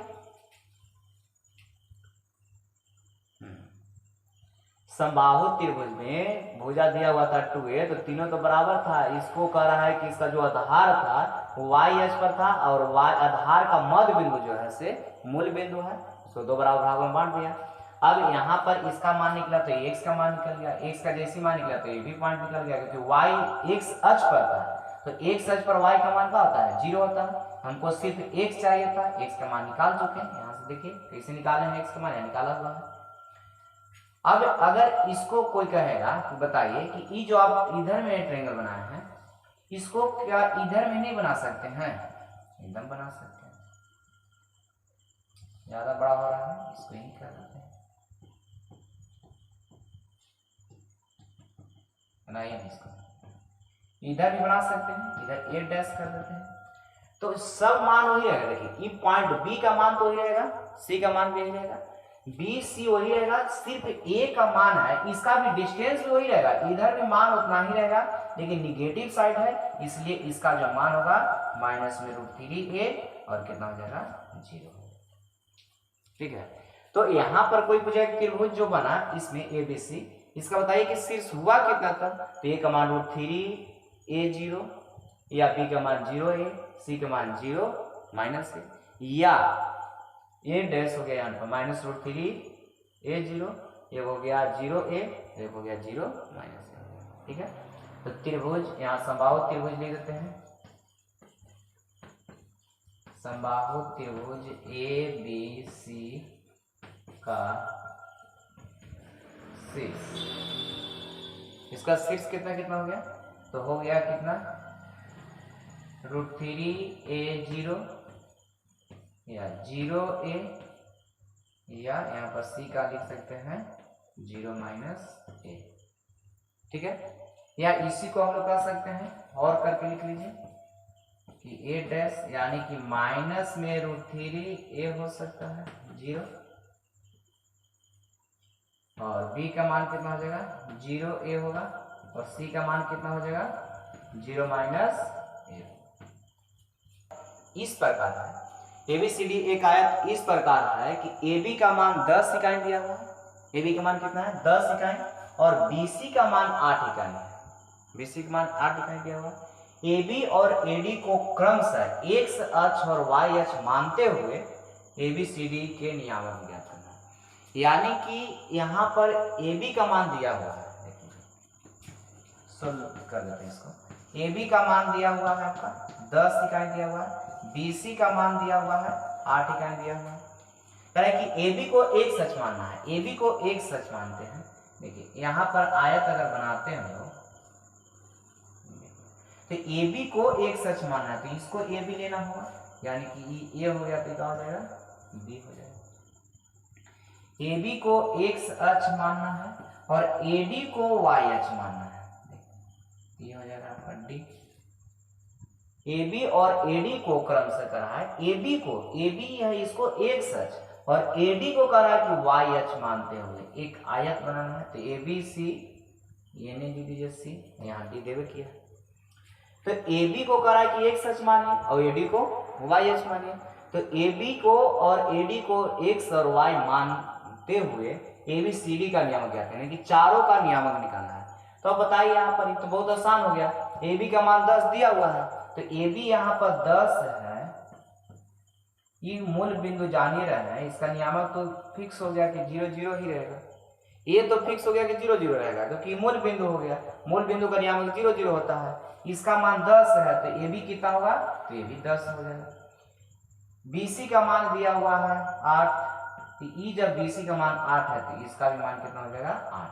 समबाहु त्रिभुज में भुजा दिया हुआ था 2a, तो तीनों तो बराबर था। इसको कह रहा है कि इसका जो आधार था वो y अक्ष पर था और y आधार का मध्य बिंदु जो है से मूल बिंदु है, उसको 2 बराबर भागों में बांट दिया। अब यहाँ पर इसका मान निकला तो x का मान निकल गया, x का जैसे मान निकला तो ये भी पॉइंट निकल गया, क्योंकि y x अक्ष पर था तो x अक्ष पर y का मान क्या होता है 0 होता है। हमको सिर्फ x चाहिए था, x का मान निकाल चुके हैं। यहाँ से देखिए कैसे निकाले हैं x का मान, निकाला हुआ है। अब अगर इसको कोई कहेगा कि बताइए कि ये जो आप इधर में ट्रायंगल बनाए हैं इसको क्या इधर में नहीं बना सकते हैं, एकदम बना सकते हैं। ज्यादा बड़ा हो रहा है इसको यही कर देते हैं, बनाइए इसको, इधर भी बना सकते हैं, इधर a डैश कर देते हैं। तो सब मान वही रहेगा। देखिए ये पॉइंट B का मान तो वही रहेगा, C का मान भी वही रहेगा, B C वही रहेगा, सिर्फ A का मान है इसका भी डिस्टेंस भी वही रहेगा, इधर भी मान उतना ही रहेगा लेकिन निगेटिव साइड है इसलिए इसका जो मान होगा माइनस में √3a और कितना हो जाएगा 0। ठीक है, तो यहाँ पर कोई पूछा त्रिभुज जो बना इसमें ABC, इसका बताइए कि शीर्ष हुआ कितना था, तो A का मान √3a0 या B का मान 0a, C का मान 0 माइनस a, या a डैश हो गया यहाँ पर माइनस √3a0, एक हो गया 0a, एक हो गया 0 माइनस a। ठीक है, तो त्रिभुज यहाँ संभावित त्रिभुज लिख देते हैं, समबाहु त्रिभुज ABC का शीर्ष, इसका शीर्ष कितना कितना हो गया, तो हो गया कितना √3a0 या 0a, या यहाँ पर C का लिख सकते हैं 0 - a, ठीक है। या इसी को हम लोग कह सकते हैं और करके लिख लीजिए कि a डैश यानी कि माइनस में √3a हो सकता है 0, और b का मान कितना हो जाएगा 0a होगा, और c का मान कितना हो जाएगा 0 - a। इस प्रकार है ABCD एक आयत इस प्रकार है कि AB का मान 10 इकाई दिया हुआ है, AB का मान कितना है 10 इकाई, और BC का मान 8 इकाई है, BC का मान 8 इकाई दिया हुआ है। AB और AD को क्रमशः x अक्ष और y अक्ष मानते हुए ABCD के नियामक ज्ञात करना है। यानी कि यहाँ पर AB का मान दिया हुआ है, सोल्व कर देते हैं इसको। AB का मान दिया हुआ है आपका 10 इकाई दिया हुआ है, BC का मान दिया हुआ है 8 इकाई दिया हुआ है। कह रहे हैं कि AB को एक सच मानना है, AB को एक सच मानते हैं। देखिए यहाँ पर आयत अगर बनाते हैं लोग तो AB को एक सच मानना है, तो इसको AB लेना होगा, यानी कि A हो गया तो क्या हो जाएगा B हो जाएगा। AB को x अक्ष मानना है और AD को y अक्ष मानना है, ये हो जाएगा आपका D। AB और AD को क्रमशः करा है, AB है इसको x अक्ष और AD को करा है कि y अक्ष मानते हुए एक आयत बनाना है। तो ABC ये नहीं दी दीजिए C, यहाँ D देवे किया, तो AB को करा है कि x अक्ष मानिए और AD को y अक्ष मानिए। तो AB को और AD को x और y मानते हुए ABCD का नियामक ज्ञात करना है कि चारों का नियामक निकालना है। तो अब बताइए यहाँ पर तो बहुत आसान हो गया, AB का मान 10 दिया हुआ है, तो AB यहाँ पर 10 है, ये मूल बिंदु जान ही रहे हैं, इसका नियामक तो फिक्स हो गया कि 0 0 ही रहेगा। ये तो फिक्स हो गया कि 0 0 रहेगा क्योंकि मूल बिंदु हो गया, मूल बिंदु का नियामक 0 0 होता है। इसका मान 10 है तो AB कितना होगा, तो AB 10 हो जाएगा। BC का मान दिया हुआ है 8, तो E जब BC का मान 8 है तो इसका भी मान कितना हो जाएगा 8।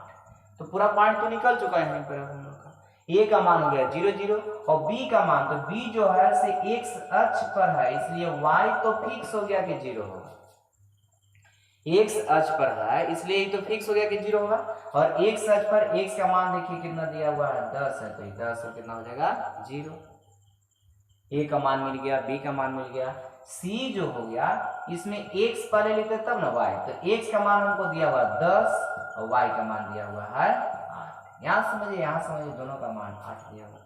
तो पूरा पॉइंट तो निकल चुका है यहीं पर हम लोग का। A का मान हो गया 0 0 और B का मान, तो B जो है से x अक्ष पर है इसलिए y तो फिक्स हो गया कि 0 होगा, x अक्ष पर है इसलिए तो फिक्स हो गया कि 0 होगा। और x अक्ष पर x का मान देखिए कितना दिया हुआ है 10 है, तो 10 और कितना हो जाएगा 0। A का मान मिल गया, B का मान मिल गया, C जो हो गया इसमें x पहले लिखते तब ना y, तो x का मान हमको दिया हुआ 10 और y का मान दिया हुआ है 8। यहाँ समझिए दोनों का मान 8 दिया हुआ।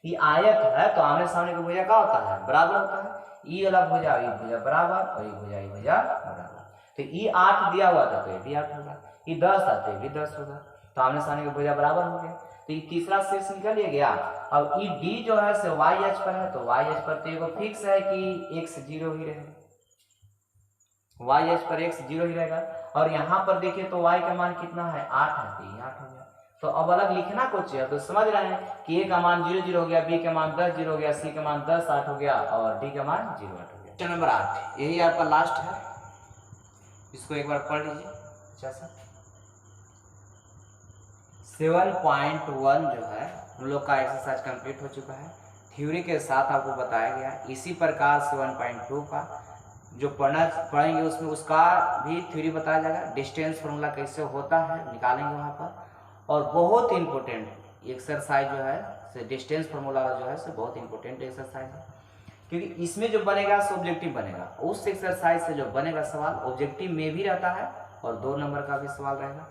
ये आयत है तो आमने सामने का भुजा क्या होता है, बराबर होता है। ई वाला भुजा ई भुजा बराबर और ये भुजा बराबर, तो ई 8 दिया हुआ था तो ये भी 8 होगा, ये 10 था तो ये भी 10 होगा, तो आमने सामने का भुजा बराबर हो गया। तो ये तीसरा शीर्ष निकल गया। अब ई डी जो है से y अक्ष पर है, तो y अक्ष पर तो ये फिक्स है कि x 0 ही रहेगा, y अक्ष पर x 0 ही रहेगा। और यहाँ पर देखिए तो y का मान कितना है 8 है, तो ये 8 हो गया। तो अब अलग लिखना कुछ है तो समझ रहे हैं कि a का मान 0 0 हो गया, b का मान 10 0 हो गया, c का मान 10 8 हो गया और d का मान 0 8 हो गया। क्वेश्चन नंबर 8 यही आपका लास्ट है, इसको एक बार पढ़ लीजिए अच्छा सा। 7.1 जो है हम लोग का एक्सरसाइज कंप्लीट हो चुका है, थ्योरी के साथ आपको बताया गया। इसी प्रकार 7.2 का जो पढ़ेंगे उसमें उसका भी थ्योरी बताया जाएगा, डिस्टेंस फार्मूला कैसे होता है निकालेंगे वहाँ पर। और बहुत इंपॉर्टेंट एक्सरसाइज जो है डिस्टेंस फार्मूला जो है बहुत इंपॉर्टेंट एक्सरसाइज है, क्योंकि इसमें जो बनेगा सो ऑब्जेक्टिव बनेगा। उस एक्सरसाइज से जो बनेगा सवाल ऑब्जेक्टिव में भी रहता है और 2 नंबर का भी सवाल रहेगा।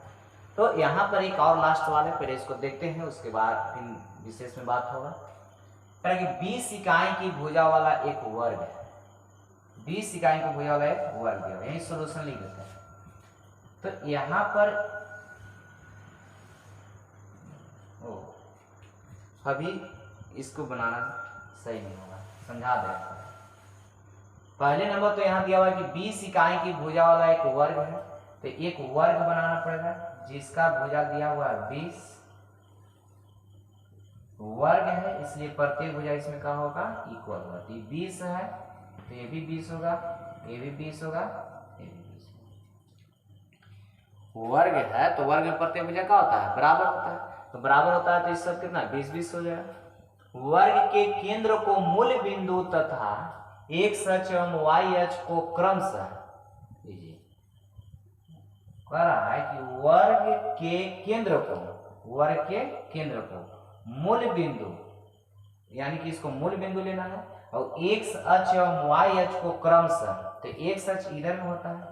तो यहाँ पर एक और लास्ट सवाल है, पहले इसको देखते हैं उसके बाद फिर विशेष में बात होगा। कि 20 इकाई की भुजा वाला एक वर्ग है, 20 इकाई की भुजा वाला एक वर्ग है, यही सोल्यूशन लिख देते हैं। तो यहाँ पर अभी इसको बनाना सही नहीं होगा, समझा दे। पहले नंबर तो यहाँ दिया हुआ है कि 20 इकाई की भुजा वाला एक वर्ग है, तो एक वर्ग बनाना पड़ेगा जिसका भुजा दिया हुआ है 20 वर्ग है, इसलिए प्रत्येक भुजा इसमें क्या होगा इक्वल होगा। 20 है तो ये भी 20 होगा, ये भी 20 होगा, ये भी 20 होगा। वर्ग है तो वर्ग में प्रत्येक भुजा क्या होता है? बराबर होता है। तो बराबर होता है तो इस सब कितना 20-20 हो जाएगा। वर्ग के केंद्र को मूल बिंदु तथा x अक्ष एवं y अक्ष को क्रमशः लीजिए। कह रहा है कि वर्ग के केंद्र को मूल बिंदु, यानी कि इसको मूल बिंदु लेना है, और x अक्ष एवं y अक्ष को क्रमशः, तो x अक्ष इधर में होता है,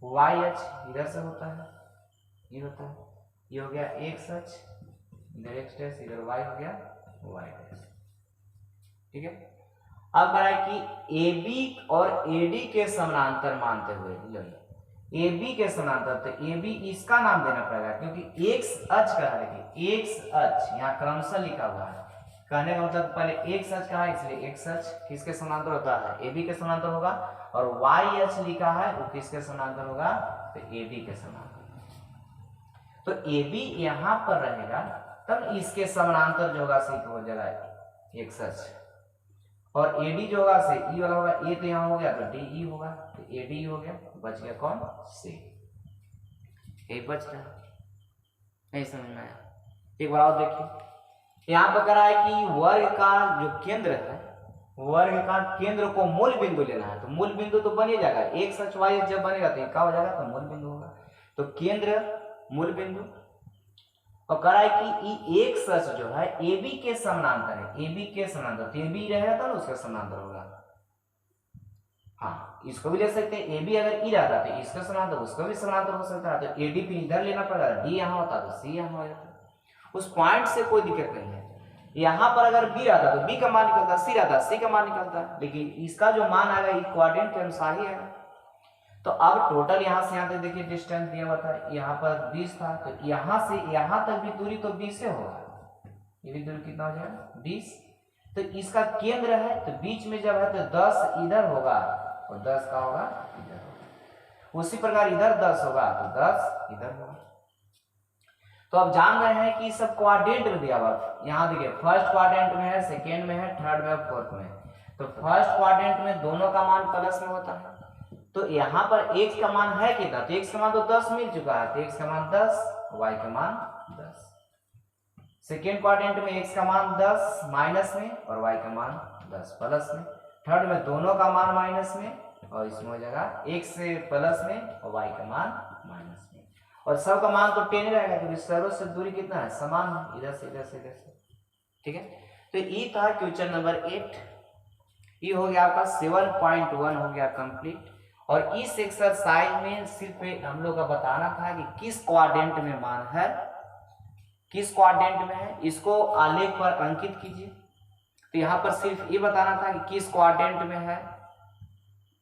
y अक्ष इधर से होता है, ये होता है, ये हो गया x अक्ष, इधर x डैश, इधर y हो गया y डैश। ठीक है। अब कह रहा है कि AB और AD के समानांतर मानते हुए, AB के समानांतर, तो AB इसका नाम देना पड़ेगा क्योंकि x अक्ष का है, देखिए x अक्ष यहाँ क्रमशः लिखा हुआ है, कहने का मतलब पहले x अक्ष का है, इसलिए x अक्ष किसके समानांतर होता है? AB के समानांतर होगा, और y अक्ष लिखा है वो किसके समानांतर होगा? तो AB के समानांतर। तो AB यहाँ पर रहेगा, तब इसके समानांतर जो होगा सी हो जाएगा x अक्ष, और AD जो होगा से E वाला होगा, A तो यहाँ हो गया तो DE होगा, तो AD हो गया, बच गया कौन? C। यही बच रहा है, नहीं समझ में आया? एक बार और देखिए, यहाँ पर कह रहा है कि वर्ग का जो केंद्र है, वर्ग का केंद्र को मूल बिंदु लेना है, तो मूल बिंदु तो बन ही जाएगा, x अक्ष y अक्ष जब बनेगा तो क्या हो जाएगा? तो मूल बिंदु होगा। तो केंद्र मूल बिंदु, और कह रहा है कि x अक्ष जो है AB के समानांतर है, AB के समानांतर, तो AB रहेगा तो उसका समानांतर होगा। हाँ, इसको भी ले सकते हैं, AB अगर E रहता तो इसका समानांतर उसका भी समानांतर हो सकता है, तो AD भी इधर लेना पड़ेगा, D यहाँ होता तो C यहाँ हो जाता। उस पॉइंट से कोई दिक्कत नहीं है। यहाँ पर अगर B रहता तो B का मान निकलता, C रहता C का मान निकलता, लेकिन इसका जो मान आएगा क्वाड्रेंट के अनुसार ही आएगा। तो अब टोटल यहाँ से यहाँ तक देखिए डिस्टेंस दिया हुआ था, यहाँ पर 20 था, तो यहाँ से यहाँ तक भी दूरी तो 20 से होगा, ये भी दूरी कितना हो जाएगा? 20। तो इसका केंद्र है, तो बीच में जब है तो 10 इधर होगा और 10 का होगा इधर होगा, उसी प्रकार इधर 10 होगा तो 10 इधर होगा। तो अब जान रहे हैं कि सब क्वाड्रेंट में दिया हुआ, यहाँ देखिए फर्स्ट क्वाड्रेंट में है, सेकेंड में है, थर्ड में, फोर्थ में। तो फर्स्ट क्वाड्रेंट में दोनों का मान प्लस में होता है, तो यहाँ पर x का मान है कितना? तो x का मान तो 10 मिल चुका है, तो x का मान 10, y का मान 10। सेकेंड क्वाड्रेंट में x का मान 10 माइनस में और y का मान 10 प्लस में। थर्ड में दोनों का मान माइनस में और इसमें हो जाएगा x से प्लस में और y का मान माइनस में, और सब का मान तो 10 रहेगा क्योंकि सर्व से दूरी कितना है? समान है, इधर से इधर से इधर से। ठीक है, तो ये था क्वेश्चन नंबर 8। ये हो गया आपका 7.1 हो गया कंप्लीट। और इस एक्सरसाइज में सिर्फ हम लोग का बताना था कि किस क्वाड्रेंट में मान है, किस क्वाड्रेंट में है, इसको आलेख पर अंकित कीजिए। तो यहाँ पर सिर्फ ये बताना था कि किस क्वाड्रेंट में है,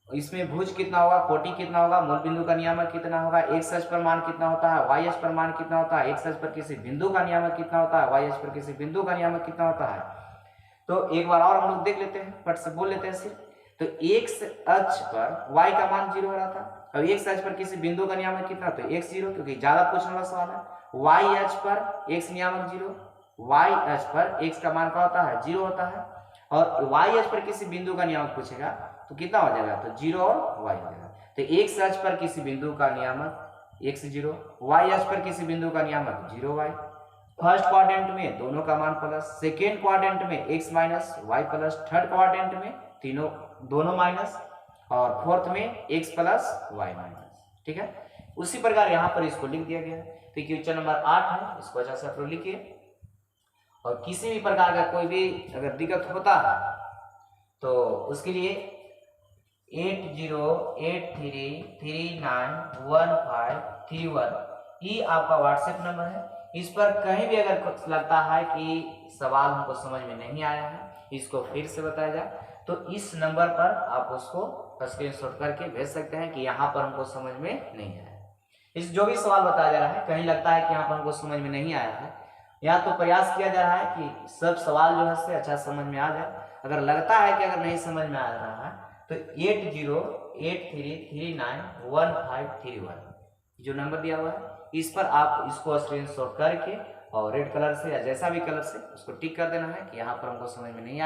इसमें भुज कितना होगा, कोटि कितना होगा, मूल बिंदु का नियामक कितना होगा, x अक्ष पर मान कितना होता है, y अक्ष पर मान कितना होता है, x अक्ष पर किसी बिंदु का नियामक कितना होता है, y अक्ष पर किसी बिंदु का नियामक कितना होता है। तो एक बार और हम लोग देख लेते हैं, फट से बोल लेते हैं सिर्फ। तो x अक्ष पर y का मान 0 हो रहा था, अब x अक्ष पर किसी बिंदु का नियामक कितना, तो x 0, क्योंकि ज्यादा पूछने वाला सवाल है। y अक्ष पर x नियामक 0, y अक्ष पर x का मान क्या होता है? 0 होता है, और y अक्ष पर किसी बिंदु का नियामक पूछेगा तो कितना हो जाएगा? तो 0 और y हो जाएगा। तो x अक्ष पर किसी बिंदु का नियामक x 0, y अक्ष पर किसी बिंदु का नियामक 0y। फर्स्ट क्वाड्रेंट में दोनों का मान प्लस, सेकेंड क्वाड्रेंट में x minus y plus, third quadrant में दोनों माइनस, और फोर्थ में x प्लस y माइनस। ठीक है, उसी प्रकार यहाँ पर इसको लिख दिया गया है। तो क्वेश्चन नंबर 8 है, इसको अच्छा से आप लोग लिखिए। और किसी भी प्रकार का कोई भी अगर दिक्कत होता है तो उसके लिए 8083391531 ये आपका व्हाट्सएप नंबर है। इस पर कहीं भी अगर कुछ लगता है कि सवाल हमको समझ में नहीं आया है, इसको फिर से बताया जाए, तो इस नंबर पर आप उसको स्क्रीनशॉट करके भेज सकते हैं कि यहाँ पर हमको समझ में नहीं आया। इस जो भी सवाल बताया जा रहा है, कहीं लगता है कि यहाँ पर हमको समझ में नहीं आया है, या तो प्रयास किया जा रहा है कि सब सवाल जो है से अच्छा समझ में आ जाए। अगर लगता है कि अगर नहीं समझ में आ रहा है तो 8083391531 जो नंबर दिया हुआ है, इस पर आप इसको स्क्रीनशॉट करके और रेड कलर से या जैसा भी कलर से उसको टिक कर देना है कि यहाँ पर हमको समझ में नहीं आया।